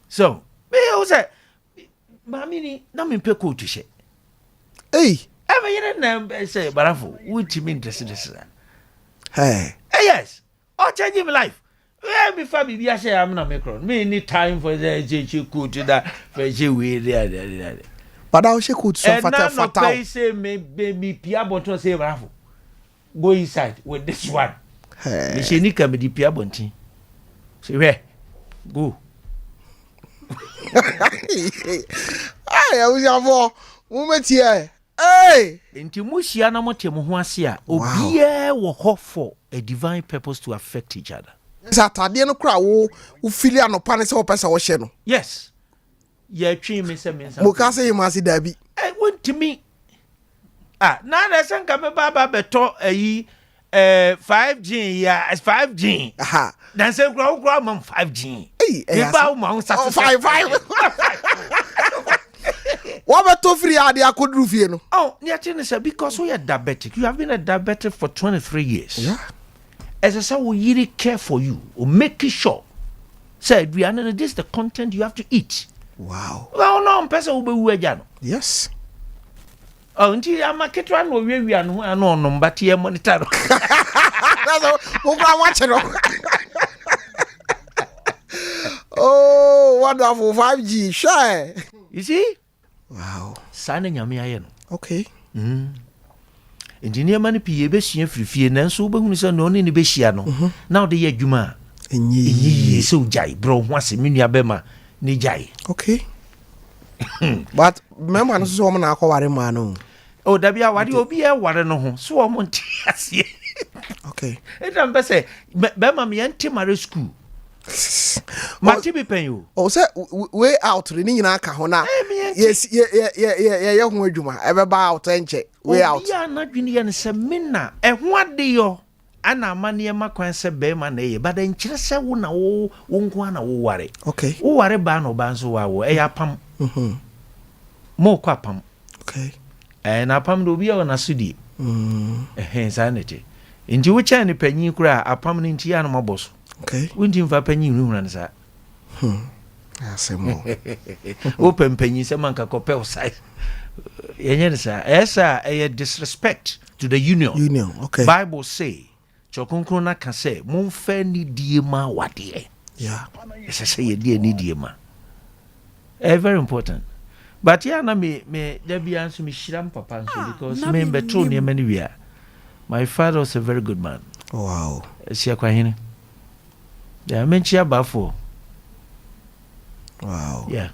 So, me you say, Mammy, no me pe coat she. Hey, ever you na say barafo, which me interested is. Hey. Yes. Oh, change my life. Before me I say I'm not macron. Me need time for the JJ coat that for je we there. But I should coat so fatal. I say me baby Pia Bonton say barafo. Go inside with this one. Hey. Me she ni ka me di Pia Bonton. Say where? Go. I was your moment here. Hey, Enti mushia na motem ho ase a obia wo ho for a divine purpose to affect each other. Saturday no kra wo fili anopa ne se wo pesa wo hye no. Yes. Ya twi me se me Mo ka se yima se dabi. Wontimi. Na na se nka me baba beto ayi 5G ya 5G. Aha. Dan se kra mam 5G. Hey, ba mo sa 5. What about free idea could review no? Oh, because we are diabetic. You have been a diabetic for 23 years. Yeah. As I said, we really care for you. We make sure. Say, Adriana, this is the content you have to eat. Wow. Well, no, person will be yes. Oh, until I'm a kid one we are no, but here monitor. Oh, wonderful 5G. Sure. You see? Wow. Signing your me. Okay. Engineer money pie be hia frifie nanso wo behunu se no ne be hia no now de ye adwuma enyi so jai bro ho ase menua be ma ne jai. Okay. But remember no so wo na akware ma no. Oh da bia wade obi e ware no ho so wo monti ase. Okay. It am be say be ma me enti mare school. Mati be pen you. Oh say way out ni nyina aka ho na. Yes ye ho adwuma e be ba out enche way out. Ya na dwene ye ne se mena e ho ade yo ana amane ma kwan se be ma na ye ba den kire se wo na wo nko na wo ware. Okay. Wo ware ba no ba nso wa wo e ya pam. Mo kwa pam. Okay. Na pam do bia na sudi. Sanete. Inji wo cha ni panyin kura apam ni ntia na maboso. Okay. Wunti mfa panyin hu na sa. Asemo. Open panyin se man ka kopel size. Yenye sa esa a disrespect to the union. Okay. Bible say chokunkro na ka say mon fa ni die ma wade. Yeah. Esa say ye die ni die ma. Very important. But yeah na me there be answer me shiram papa so because me beto ne many we are. My father was a very good man. Wow. Siakwa hene. Yeah, menchi abafo. Wow. Yeah.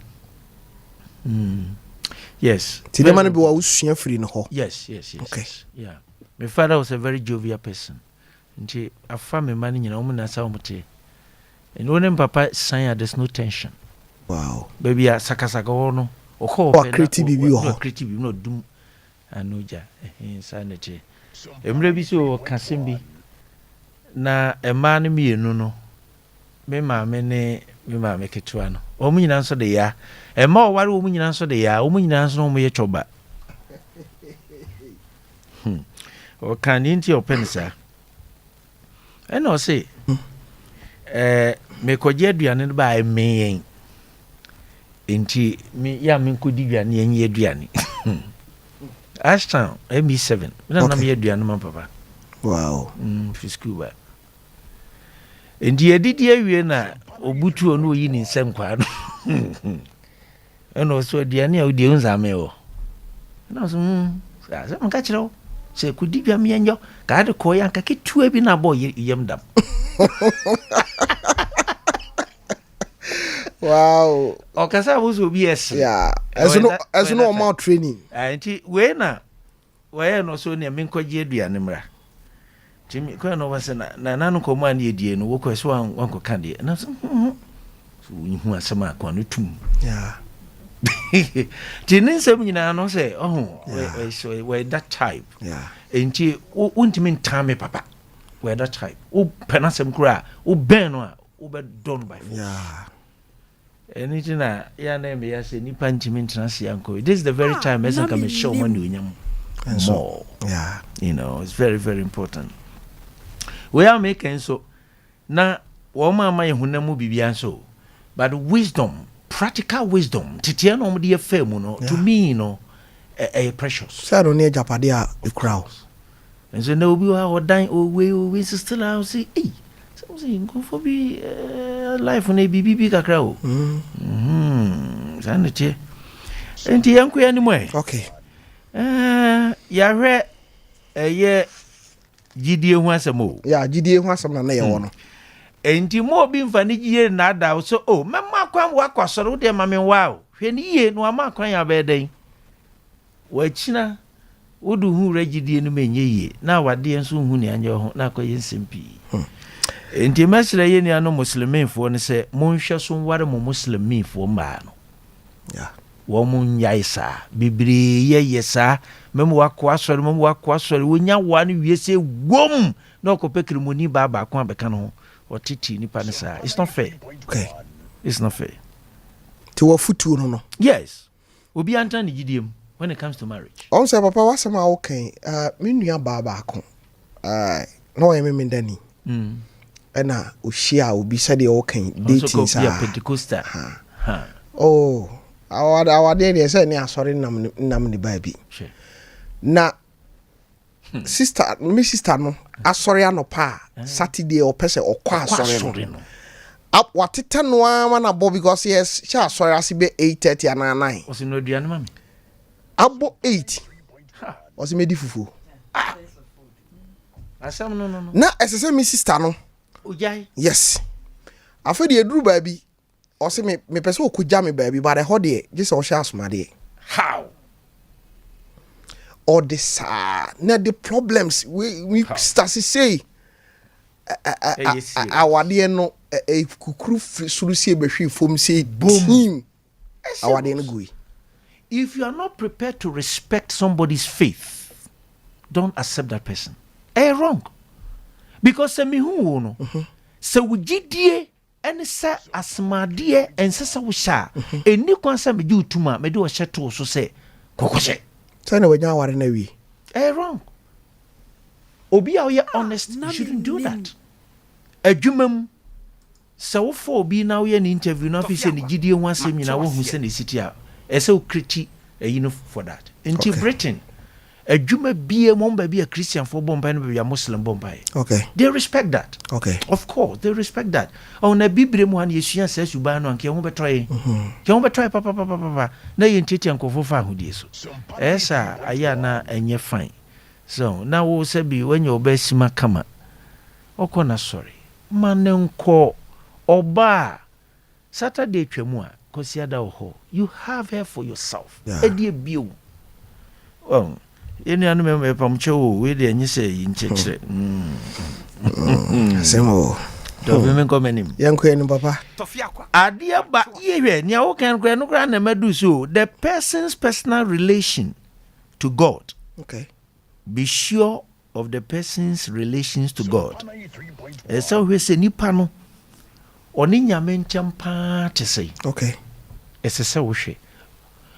Yes. Ti the man be wa usua free no ho. Yes. Okay. Yes. Yeah. My father was a very jovial person. Nti afa me man nyina omu na sa omutie. And when papa sign there's no tension. Wow. Baby sakasaka wono. Okho pe. Creative bibi ho. Creative no dum anoja. Insanity. Emre bi so kasim bi na ema ne mienu no me ma me ne me ma make it one o mu nyina so de ya e ma o ware o mu nyina so de ya o mu nyina so no mo ye choba o kan inti open sa e no say me ko je aduane ba e me yen inti me ya me ko di aduane yen ye aduane Ashton MB7 na na me ye aduane man papa wow fi school ba inti edidi awie na obutu onu oyi ni nsem kwa no eno so aduane a odi unzame o na so sa man ka kire se ku di aduane yenjo ka de ko yan ka ketua bi na boy yem dam wow okasa buzo BS yeah as no more training anti we na we no so ne menkwaje aduane mra timi ko no wase na nanu ko ma na edie no wo ko so wan ko kan de na so hu asema kwa no tum yeah tinin sem nyina no say we that type yeah anti untimi ntame papa we that type o penasem kura o ben no a o be done by force yeah anything na ya na me ya say nipa ntimi ntranse yanko this is the very time as can show man unyam more yeah you know it's very very important we are making so na wo mama ye hunamu bibia so but wisdom practical wisdom titia no de afam no to me no precious say no ne japade a crowd and so no be how dan we still how say eh something go for be life na bibi kakra o sanete enti yanko ya ni mo okay ya hwe ye gidie hu asemo ya gidie hu asem na ye wo no enti mo bi mfa ni giye na da so o mema kwan wa kwasoro de ma me wa o hwe ni ye no ama kwan ya be den wa china wodu hu regidie no menye ye na wade enso hu ni anye ho na akoye nsempi enti mesre ye ni ano musliminfo ne se monhwe so nware mo musliminfo ma no yeah wo mun yaisa bibiri ye yesa memu wakwa sori wonya wa ne wiese wom na okopekiri moni baba kwa beka no otiti nipa ne sa it's not fair okay it's not fair to wa futu no yes obi anta ne gidiem when it comes to marriage on say papa wasema okay me nua baba ko no ye me ndani ena ohia obi sade okay dating sa Pentecostal ha oh awade dey say ni asori nam ni baabi na sister no asori anopa Saturday o pese okwa asori no up wateta no ama na bo because yes sha asori asibe 8:30 and 9 o si no aduane mami abo 8 o si medi fufu asam no na esese mi sister no ojai yes afedi eduru baabi o si me pese okugya me baabi but ho de just o sha asomade how all this na the problems we start to say awade no kukuru sulusi ebehwe fom say boom awade no go. If you are not prepared to respect somebody's faith, don't accept that person. Wrong. Because se mihu no se wugidie ene se asmadie ense se wo sha eni kwansa me di utuma me di wo hye to so se kokoshe say na wanya ware na wi wrong. Obi a we honest, you shouldn't do that. Adwumam se wo for obi na we an interview na fi se ni gidie ho asem nyina wo hu se na siti a ese o kriti for that. Into Britain adwuma bie mo ba bia Christian for bomba no bia Muslim bomba. Okay. They respect that. Okay. Of course, they respect that. On na bibre mu han yesua se suba no anke ho betray. Ke ho betray papa. Na ye ntiti ankofo fa hodie so. Esa aya na enye fine. So, na wo se bi when you obesima kama. Okona sorry. Manenko oba Saturday twemu a kosiada ho. You have her for yourself. Edie bio. Oh, any anu me pamcho we de enye se yinchechire. Semo. Do me ko menim. Yanko enu papa. Tofiakwa. Adia ba yehwe nia wo kan kra no kra na madu so the person's personal relation to God. Okay. Be sure of the person's relations to God. So we say nipa no oni nyame nkyam pa te sei okay esese wo hwe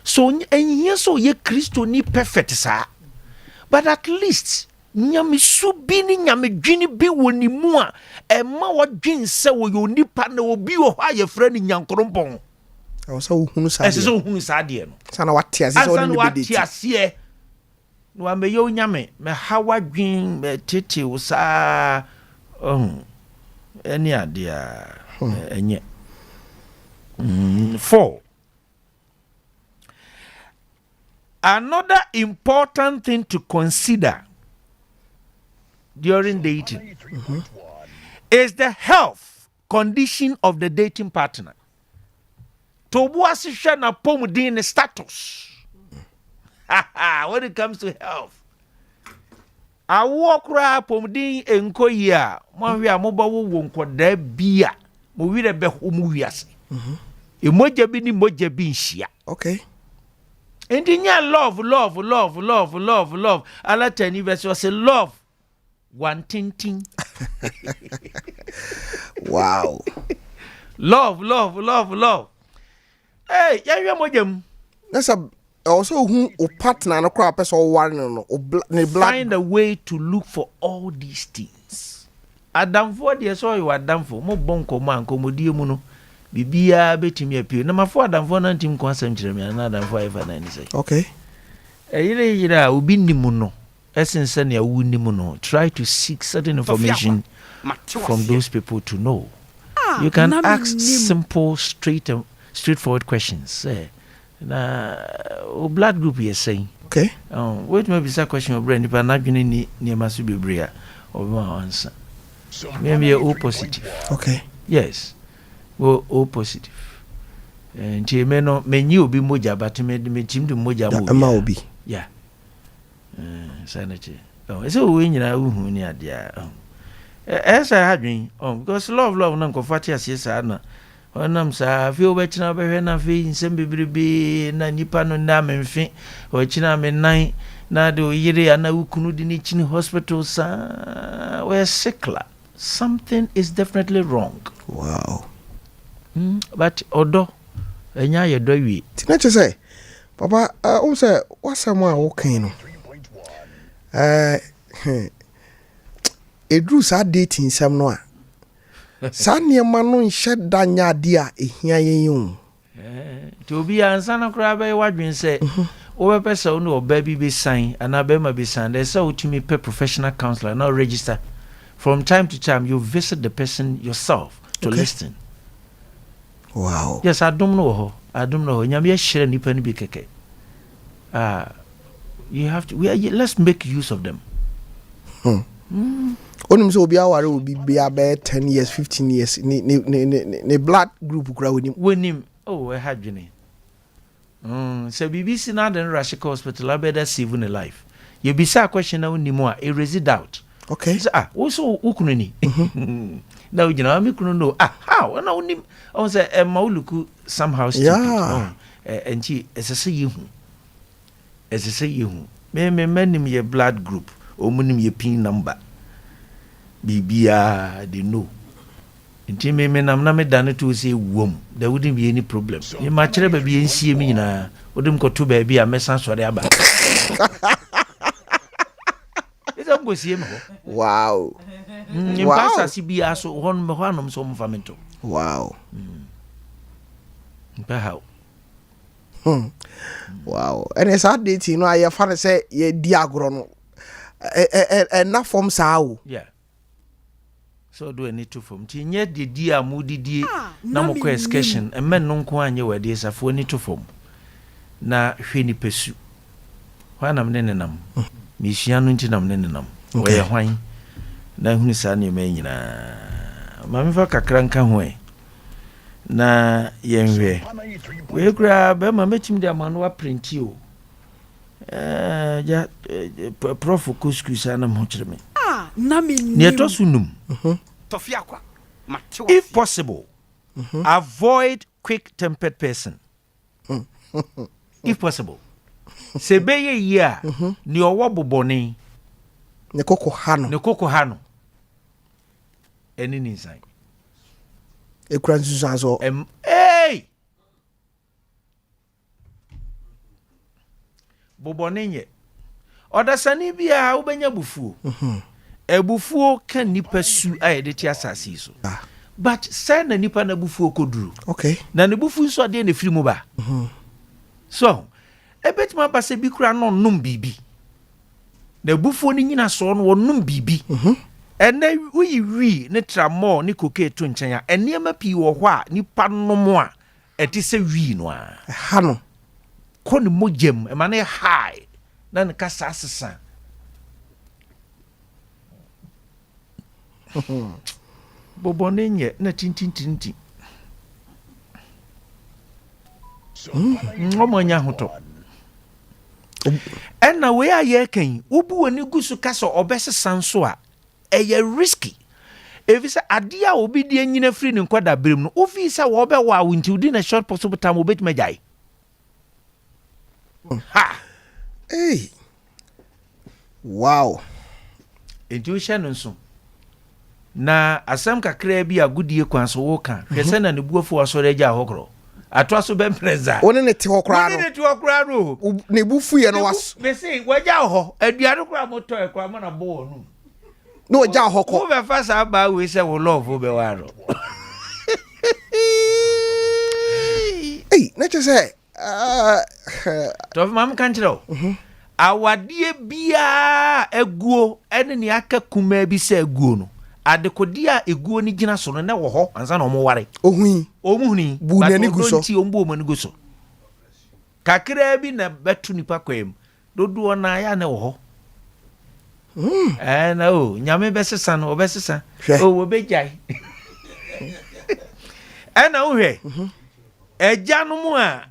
so enye so ye Kristo ni perfect sa but at least nyame subi ni nyame dwini bi woni mu a ema wodwen se wo yoni pa na obi wo ha ye fra ni nyankrompon so hunu sa esese wo hunu sa de no sana wate ase so ni bedeti ase no ameyo nyame me hawa dwen me tete wo sa eni ade a enye 4 another important thing to consider during dating is the health condition of the dating partner. To buasisha na pomudin status. When it comes to health. I walk ra pomudin enko ya. Mo wi amoba wo nko da bia. Mo wi re be homu wiase. Emoja bi ni moja bi nhia. Okay. And in your love. Allah tell you verse was a love. One ting. Wow. Love. Hey, yeah, mojem. That's a also who o partner no crap person or one no find a way to look for all these things. Adam for the so you Adam for mo bonko man komodie mu no. Bibia betimi apio na mafo Adam for na ntim kwasam kire me na Adam for ever na ni say. Okay. Yira obi nimu no. Essence na wu nimu no. Try to seek certain information from those people to know. You can ask simple straightforward questions. Na blood group you saying. Okay. Wait maybe that question of brain if I'm not going ni masu bibria or one answer. Maybe O positive. Okay. Yes. O positive. And meno meni obi moja but me chimdu moja mo. Ama obi. Yeah. Sanity. So we nyina uhu ni adia. Esa hadwin because love na nkofati asesa na onam sa fi obechina behwe na fi nsem bibribi na nipa no na memfi ochina me nan na de yire ana ukunu di ni chini hospital sa we sickla. Something is definitely wrong. Wow. But odo enya ye do wi tinache say papa say what's someone okay no edru sa dating sam no a sa niema no nhye danya de a ehia yen to bi ansa na kra be wadwen say o be pesa no oba bi be sign ana be ma be sign there say utimi pay professional counselor now register from time to time you visit the person yourself to listen. Wow. Yes, I don't know. Nyame share nipa ni bi keke. You have to let's make use of them. Onim so obi aware obi be about 10 years 15 years ne blood group kura wonim we hadwene so BBC na den rush hospital abeda save in life you be say question na wonimu a erase doubt. Okay. So, wo so ukunu ni na ujina mi kunu no how na wonim on say mauluku somehow stupid. Yeah. Enti esese yehu me menim ye blood group omunim ye pin number bibia they know enti me nam na me dane to say wom there wouldn't be any problem ye ma kire ba bi ensie mi nyina odem ko to ba bi a mesan sore aba eza ngo sie me ho. Wow. Impasa si bi aso hon me ho anom so mfamento. Wow. How? Wow. And it's hard dating no I fan say ye diagro no na form sao. Yeah. So do any to form. Ti nye de dia mudidi na mo excursion e men no nko anye wade safo any to form. Na hwe ni pesu. Hwa nam ne nenam. Mi hia no nti nam ne nenam. Wo ye hwan. Na hunu sa ne me nyina. Ma me fa kakra nka ho e. Na yenwe we kura be ma metim de amano wa print o ja prof kuskus ana mo kire me na me ne to sunum Tofiakwa if possible avoid quick tempered person if possible se be ye ya ni owo bobone ne koko hano eni ni sai ekura nsusu so hey bobonenye odasani bia ubenya bufuo ebufuo kan nipa su ayede ti asase so but say na nipa na bufuo koduru okay na ne bufu so ade na firi mu ba so ebetima ba se bi kura no num bibi na bufuo ni nyina so no wonum bibi ene wi ne tramo ne koke to nchen a enema pi wo ho a nipa nom a eti se wi no a ha no ko ne mojem e ma ne high na ne kasa asesa bobonenye na tintintinti ngomanya hoto ena we aye kan ubu woni gusu kasa obesesa nso a eye risky evisa ade a obi die nyina free ne nkwada berem no ofi sa wo be wa wunti udi na short possible time obetima jai ha hey wow intuition nso na asam kakra bi agudie kwanso wo kan hwese na ne buafo asore agya hokro atwa so ben preza one ne te hokra no ne te hokra no ne bufu ye no was me say wagya ho aduare kra moto e kwa na bo no no wagya hokko wo be fa sa ba we say wo love be waro hey na che say to mam kan chiro awadie bia eguo ene ne aka kuma bi se eguo no adekodia eguo ni gina so no na wo ho ansa na omware omuhuni bu na ni guso nti ombo mo ni guso kakra bi na betu nipa kwem dodo na ya na wo ho na o nyame besesa no obesesa o wo bejai na wo hwe eja no mu a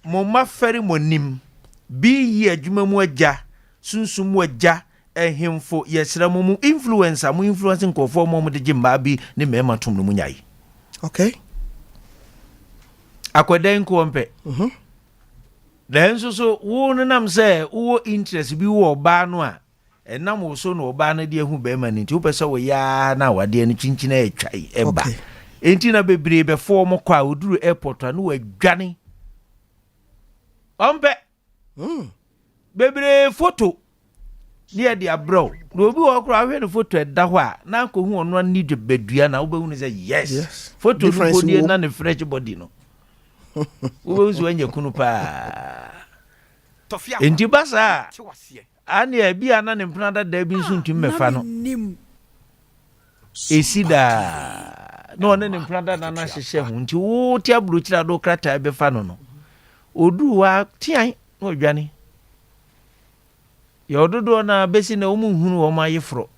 mo mafere monim bi yi adwuma mu agya sunsum mu agya ehemfo yesra mu influencer mu influencing kofo mu de gimba bi ne mema tum no mu nyai okay akoden ko mpe den so wo nam say wo interest bi wo ba no a enam wo so no ba na de ehu be ma nti wo pese wo ya na wade ne chinchina etwai eba enti na bebre be fo mo kwa oduru airport a no wadwane ompe bebre photo near the abroad no bi wo kra hwe no photo eda ho a na ko hu ono ni de bedua na wo be hu ne say yes photo no ko die na ne fresh body no wo uzu anya kunu pa Tofiakwa enti basa ani abi ana ne mpana da bi nso ntum mefa no Menim esida no ne mpana da na hyehye ho nti wo ti aburo kira do krata be fa no odu wa tian no dwane ya ododo na besi na omu hunu wo ma yefro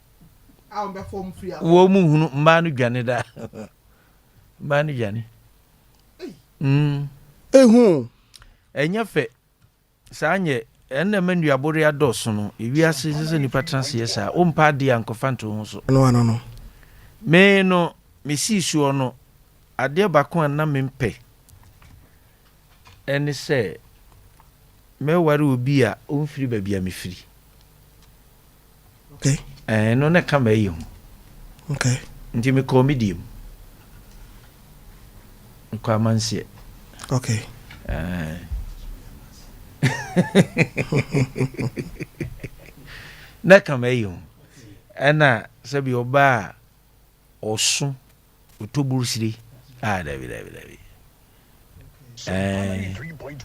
a be form free wo mu hunu mba no dwane da mba no dwane ehu enya fe sanye enne menu abore adoso no ewiase sese nipa transe yesa o mpa de ankofanto ho so no me no mesi suo no ade bako na mempe ene se me ware obi a o mfiri ba bia me firi okay no na kama yi ho okay nti me comedium kwa mansie okay na kama yi ho ena sabi oba osu otoburu siri dabi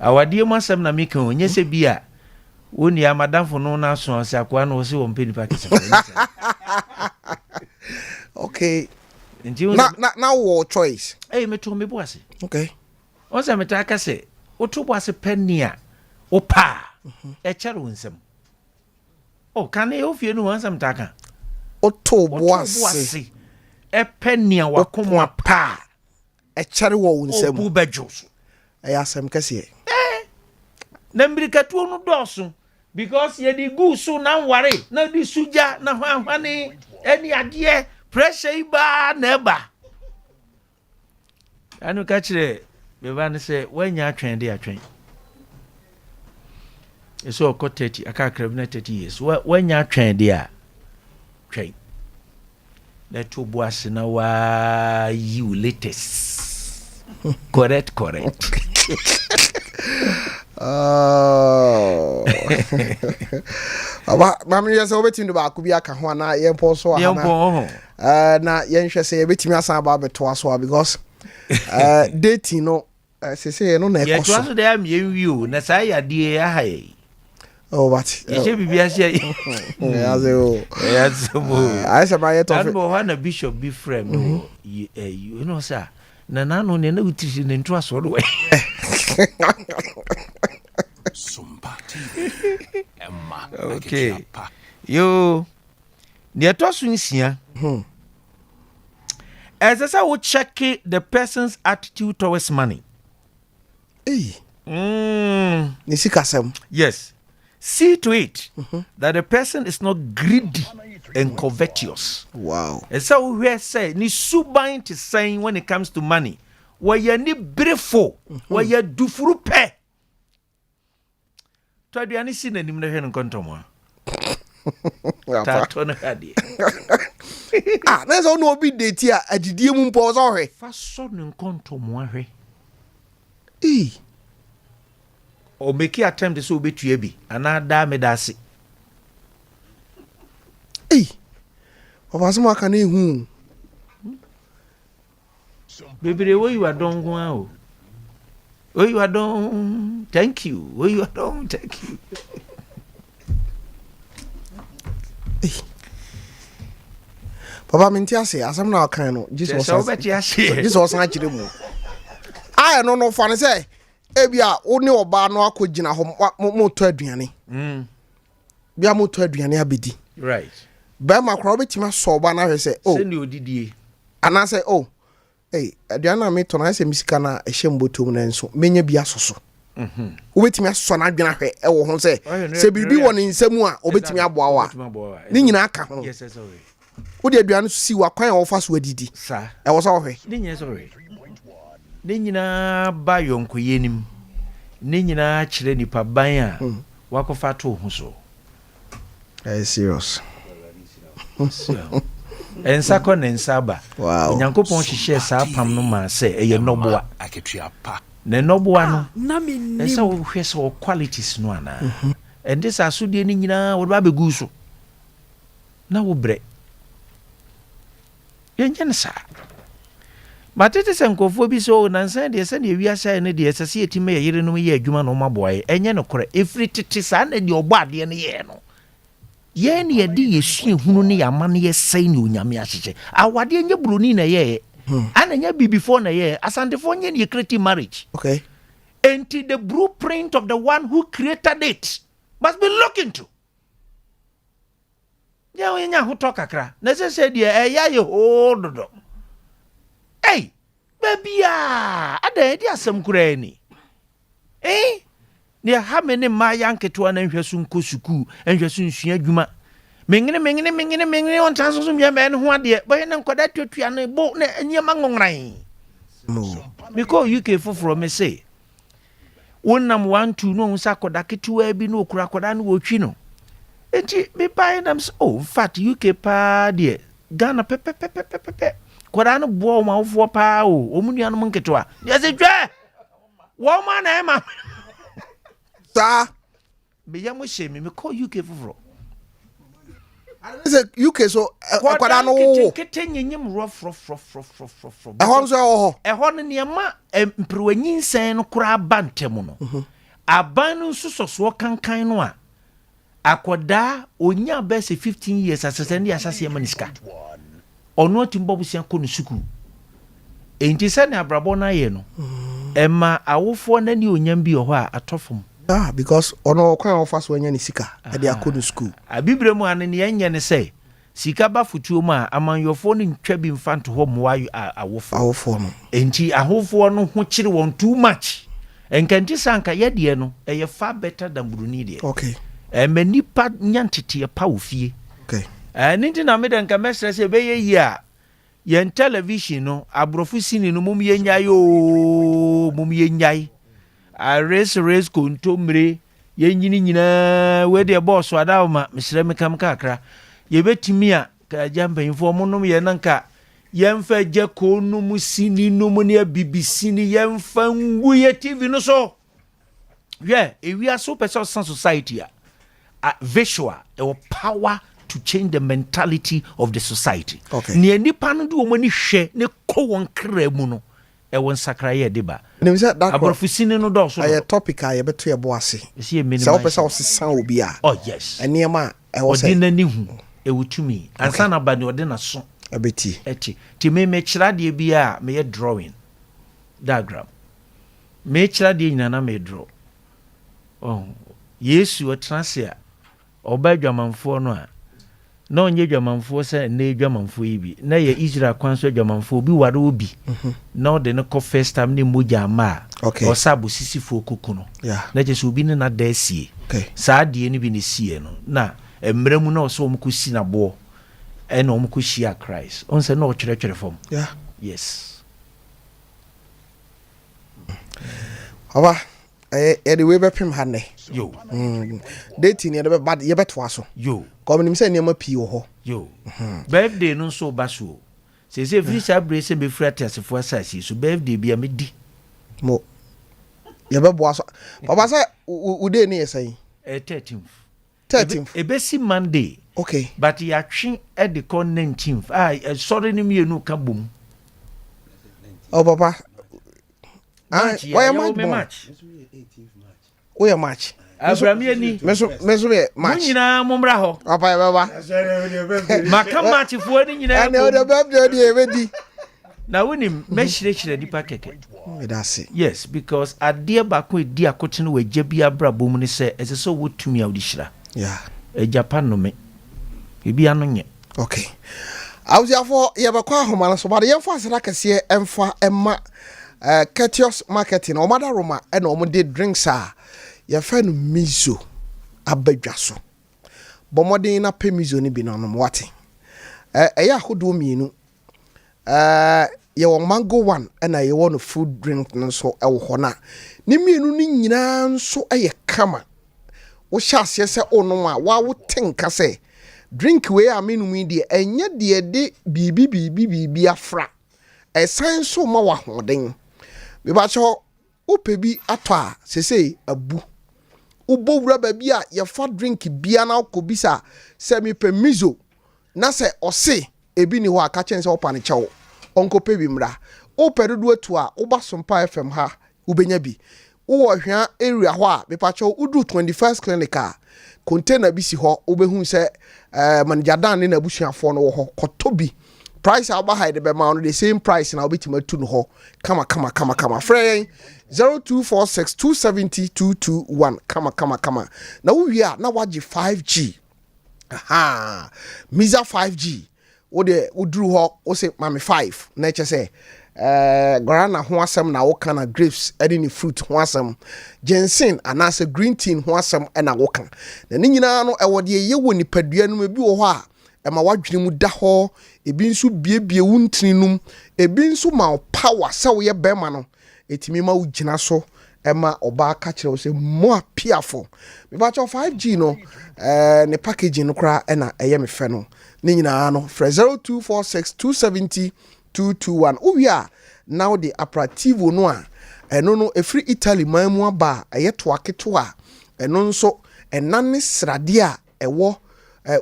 awadie masam na meka onye se bia woni amadamfo no na so ase akwa na wo se wo mpeni pakisa okay nti na wo choice meto me boase okay on se meta aka se oto boase penia opa chere wonsem kan e ofie no wonsem taka oto boase penia wakoma pa chere wo wonsem obu bejoso asem kase na mbirikatu no doso because ye di gusu na ware na di suja na hwanhwane eni ade pressure iba na eba anu ka kire be ba ne se wanya atwen de atwen eso oko 30 aka krab na 30 years wanya atwen de a twen let you boss na wa you latest. Correct. Oh. Aba mami yesa obetimi do ba ko bi aka ho na yempo so aha na na yenhwe se yebetimi asan ba beto aso because dating no se no na ekoso ye to so dey am yenwi na sai ya die ya hai. Oh, what? You should be as I said, my Tofiakwa bishop be friend. You know, sir. Nana no ne no teach in trust all the way. Sompa. Okay. You near to swinsia. As I would check the person's attitude towards money. Nisikasem. Yes. See to it that the person is not greedy and covetous. Wow. And so we say, ni subain to saying when it comes to money, where you ni brefo, where you do frupe. To do any sin and him never contomo. Ah, there's no be date here at the demon pause already. Fast son and contomo. Or make your attempt to so be to be another medasi. Papa Suma can who? Baby, the way you are done go. Oh, you are done. Thank you. Oh, you are done. Thank you. Papa Mintia say, as I'm now kind of Jesus was not you. I don't know for say. Ebia oni oba no akogina ho mo to aduane bia mo to aduane abedi Right. Ba makro betima so oba na hwe se oh send you didie ana say oh aduane me to na se misika na ehye mbotom na nso menya bia soso wo betimi aso na adwena hwe e wo ho se bibi wo ne nsemu a obetimi aboa wa ni nyina aka ho yes sorry wo de aduane so si wa kwan wo fa so adidi sa e wo so hwe ni nyina sorry ni nyina ba yonko yenim ni nyina kire nipa ban a wakofa to ho so serious ensa ko ne nsaba wow nyankopon hihye saa pam no ma se eye noboa ne noboa no na menim esa wo hwe so qualities no ana and this asudie ni nyina wo ba begu so na wo bre yenjen sa matete senkofo bi so nansan de se ne wiase ne de se se etime yere no ye adwuma no maboae enye no kore efri tete sa na de obo ade ne ye no ye ne ye di yesue hunu ne yamane ye sei ne onyame ahyeche awade enye broni na ye ana nya bi before na ye asantefo nye ne create marriage okay and the blueprint of the one who created it must be looked into ya we nya hoto kakra na se de ya ye hododo hey baby ada di asem kura ni ne ha me ne ma yanketo na nhwesu nkosuku nhwesu nsua adwuma mengene on tanso so mia me ne ho ade boye ne nkoda tutua ne bo ne anyema ngongran because UK foforo me say wonnam 1-2 no unsa koda ketua bi no okura koda no wotwi no enti me pai nam oh fat UK pa de Ghana pepe koda no bo ma wofo pa o omunua no nketoa ye se twa wo ma na ema sa be ya mo she me call UK foforo say UK so koda no wo ketenyem rof ehon so ho ehon ne ma emprewanyinsen no kura bantem no aban no susoso kankan no a akoda onya be se 15 years asese ne asase maniska ono timbo busia ko no suku enti se ne abrabo na ye no ema awofo na ne onyam bi ho a atofom because ono kwan ofa so anya ne sika e de akonu school abibre mu ane ne yenye ne say sika ba futuo mu a amanyofo no ntwa bi mfanto ho mo awofo no enti ahofo no ho kire won too much enkanti sanka ye de no e far better than bruni de okay manipa nyantete pa ofie okay ninti na meden ka mesre se be ye a yen television no abrofo sini no mum ye nyai a race kontomre ye nyini nyina we de boss adawma misre mekam kakra ye betimi a ka jambe informo no ye nanka yemfa je ko no musini no mu ne BBC ni yemfa nguye TV no so yeah we are so person society a visual power to change the mentality of the society. Okay. Ni nipa no de o mani hwe ne ko won kra mu no e won sakra ye de ba. Nim say that abrofusini no do so. A topic a ye beto ye bo ase. See Menim. So person osesan obi a. Oh yes. Eniema e wo say. Odinani hu e wutumi. Ansa na ba ne odina so. Abeti. Eti. Ti me kira de bi a me ye drawing diagram. Me kira de nyina na me draw. Oh, Yesu o transia. Oba dwamanfo no a na onye dwamanfo se na dwamanfo yi bi na ye Israel kwanso dwamanfo bi ware obi na de no ko first time ni moja ma o sabu sisifo kuku no na je so obi ne na da sie saa de ni bi ne sie no na emremu na so omko si na bo e na omko shia Christ on se na o kyerɛkyerɛ fam yes Aba the way bepim hane yo dating ye bad ye beto aso yo come nim say niam pii wo ho yo birthday no so baso say free brace be free atesefo asasi so birthday bia me di mo ye bebo aso baba say ude ni yesai 13th e be si Monday okay but ya twi e de con 19th sorry ni me nu ka bom oh papa why am I match we are match Abraham ni meso match nyina momra ho papa baba maka match fo ni nyina and the birthday dey ready na woni mehire dipa keke that's yes because ade ba ko edi akote no wagya bia brabom ni se ese so wotumi a wodihira Japan no me ebi ano nye okay awusiafo ye be kwa ahoma so ba de yemfa asira kese emfa emma Ketios marketing o mada Roma and o de drinks a ye fa no mizo abadwa so bomodin na pe mizo ni bi no no wate ya hodo mienu ye wo mango one and ye wo no food drink no so e wo ho na ni mienu ni nyina nso ye kama wo sha ase se ono a wa wo tenka se drink we a menu mi de enye de bibi afra esan so ma wa hoden we ba cho upebi atwa sesei abu ubo wura ba bi a ye fa drink bia na okobisa se mi pe mizo na se ose ebi ni ho aka chen se opa ne chewo onko pe bi mra o pedodo atu a uba Sompa FM ha ubenya bi wo hwa area ho a me pa cho udu 21st clinic a container bi si ho ubehu se manager dan ne na busuafo no wo ho kotobi price aba hide be ma the same price na obitima tu no ho kama frey 0246270221 kama na wo wi a na waje 5G aha miza 5G wo de udru ho wo se mame 5 na eche se guarana ho asem na wo kana grapes edi ni fruit ho asem ginseng anase green tea ho asem na wo kan na ni nyina no e wo de ye wo nipadua no bi wo ho a ema wadwene mu da ho ebi nso biebie wuntrinum ebi nso ma power se wo ye bema no etimi ma ugina so ema oba ka kire wo se mo apiafo me ba cho 5G no ne packaging no kra na eye me fe no ni nyina no 0246270221 uwia now the aperitivo no a eno no efri Italy mamu aba eye to aketo a eno nso enane srade a ewo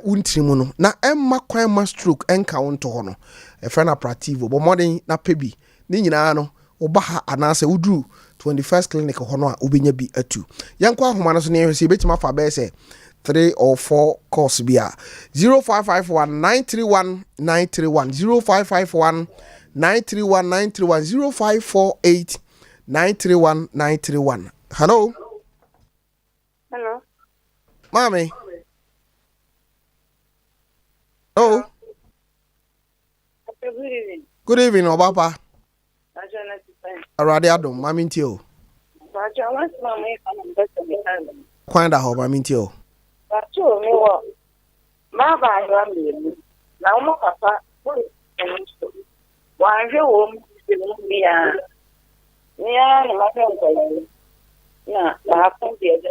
untrimu no na emma kwan ma stroke enka wonto ho no efra aperitivo bo modern na pebi ni nyina no oba ha anase udru 21st clinic ho no a obenya bi atu yankwa ahoma no so ne hwese betima fa be se 3 or 4 course bia 0551931931 0551931931 0548931931 hello mami oh good evening Obapa Arade adom mami ntio kwanda ho mami ntio Pacho mi wo ma ba yo mi na mo papa wa je wo mi ya ni ma fe nko na ba fun de je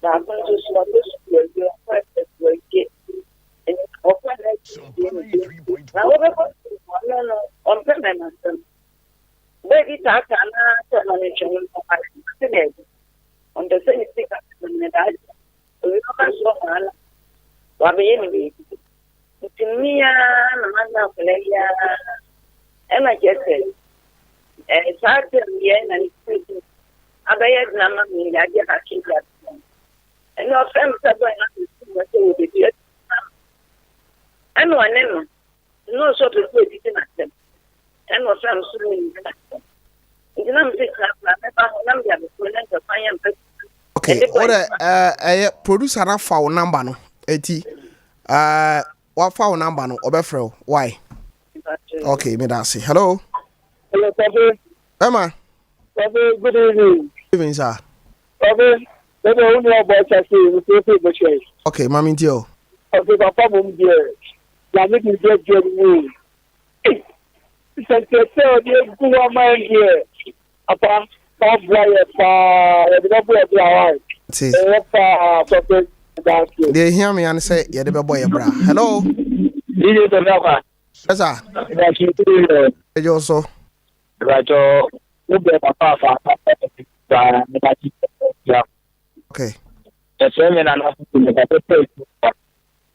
da fun so so to so yo first to get Baby, talk on the same stick we come so anyway. To me, I'm and I just said, it's hard to be and it's I get a kid and no friends are going to be and one no sort of good them. And no friends doing that. Okay, order producer na foul number no. Eti what foul number no obefrel. Why? Okay, me that say. Hello. Hello, Papa. Emma. Papa, good evening. Good evening, sir. Papa, let me only about to say, okay, Mami Dio. Okay, Papa, mum dear. Ya make me get you. Secretary, you go on my here. Papa, Papa, the double of your see. They hear me and say, yeah, the boy, bra. Hello. Yes, sir. You also. Okay.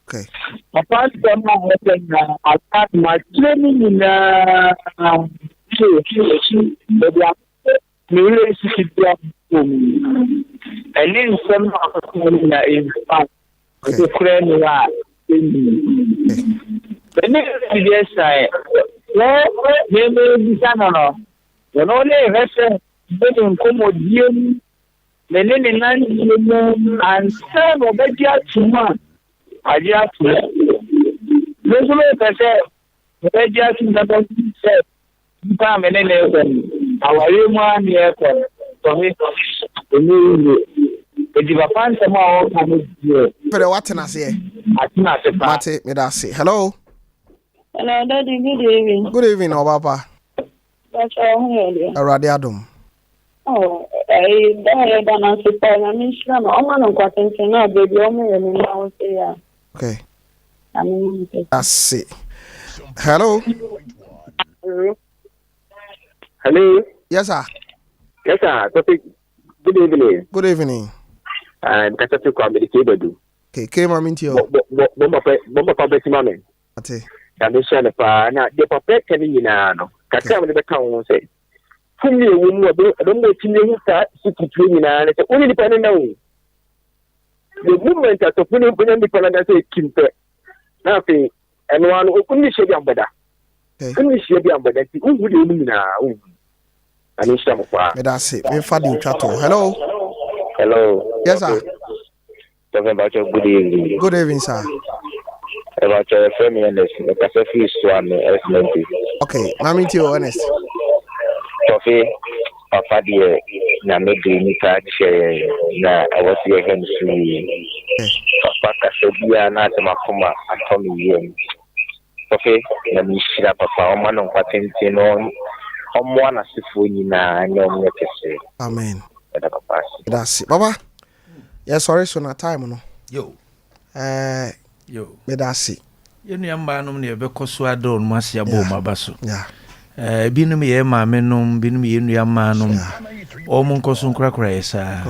Okay. Apart from I start my training in and then some in fact, the friend the next side, well, maybe no. You know, they have been commodium, the name and some of the too I just this way I said, I just never said, come and then our human here for me. If you find some more, for the what I say, Mate, me that say. Hello. Hello, Daddy. Good evening. Good evening, Papa. That's all here. Radiadum. Oh, I don't know if I mean, I'm on quarter now, baby. I'm here. Okay. That's it. Hello. Hello. Yes, sir. Yes, sir. Good evening. Good evening. And that's what you call me the cable. Okay, came on into your Bomba Papa Simon. Ate. And the son of the papa can in no. Kaka with the town say. From me, I don't know if you start 63 and it's only dependent on the movement at the fully independent as a kimpe. Nothing, and one who couldn't share your better. Couldn't share your better. Who would you mean now? And it's some far. That's it. We're finding chatto. Hello. Hello. Yes, sir. Talking about your good evening. Good evening, sir. About your family and the Pacific one, okay, Mami to your honest. Tofi, Papa dear, na me green card share, na I was here him see. Papa Casabia, not a macoma, and Tommy. Tofi, na me share Papa, man on patent on one as if we na no say. Amen. That's it, Baba. Yes, sorry, so na time no. Yo. Yo. Me that's it. You know, no near because I don't must ya bo my basso. Yeah. Binum ye mamma, binum ye no manum. Or Moncosun cracker,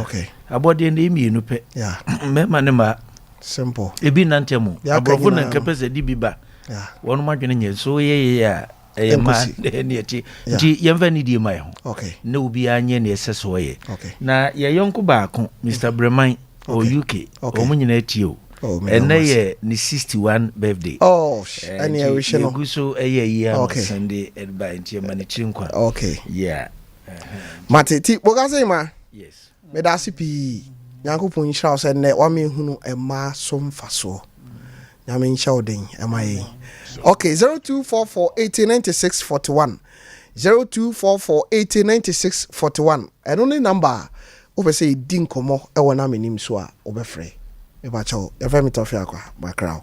okay. About the end, pet. Yeah. Memma. Simple. A bin antemo. Yeah, Brofun and capes a dibiba. Yeah. One margin, so yeah. A man, near tea. Yamvani di my home. Okay. No be onion, yes, way. Okay. Na ya yonko bako, Mr. Bremine, or UK, or Muninate you. And they ni 61 birthday. Oh, any wish no. Guso a year Sunday and by Germany Chinkwa. Okay. Yeah. Mate, Bogaze ma. Yes. Me da sipi. Nyankopon nhyira se ne wa me hunu e ma som faso. Nyame nhyira odin e ma yi. Okay, 0244809641. 0244809641. And only number over say din komo e wona Menim so a obefre. Me ba chawo. E fa mi Tofiakwa, ba kraw.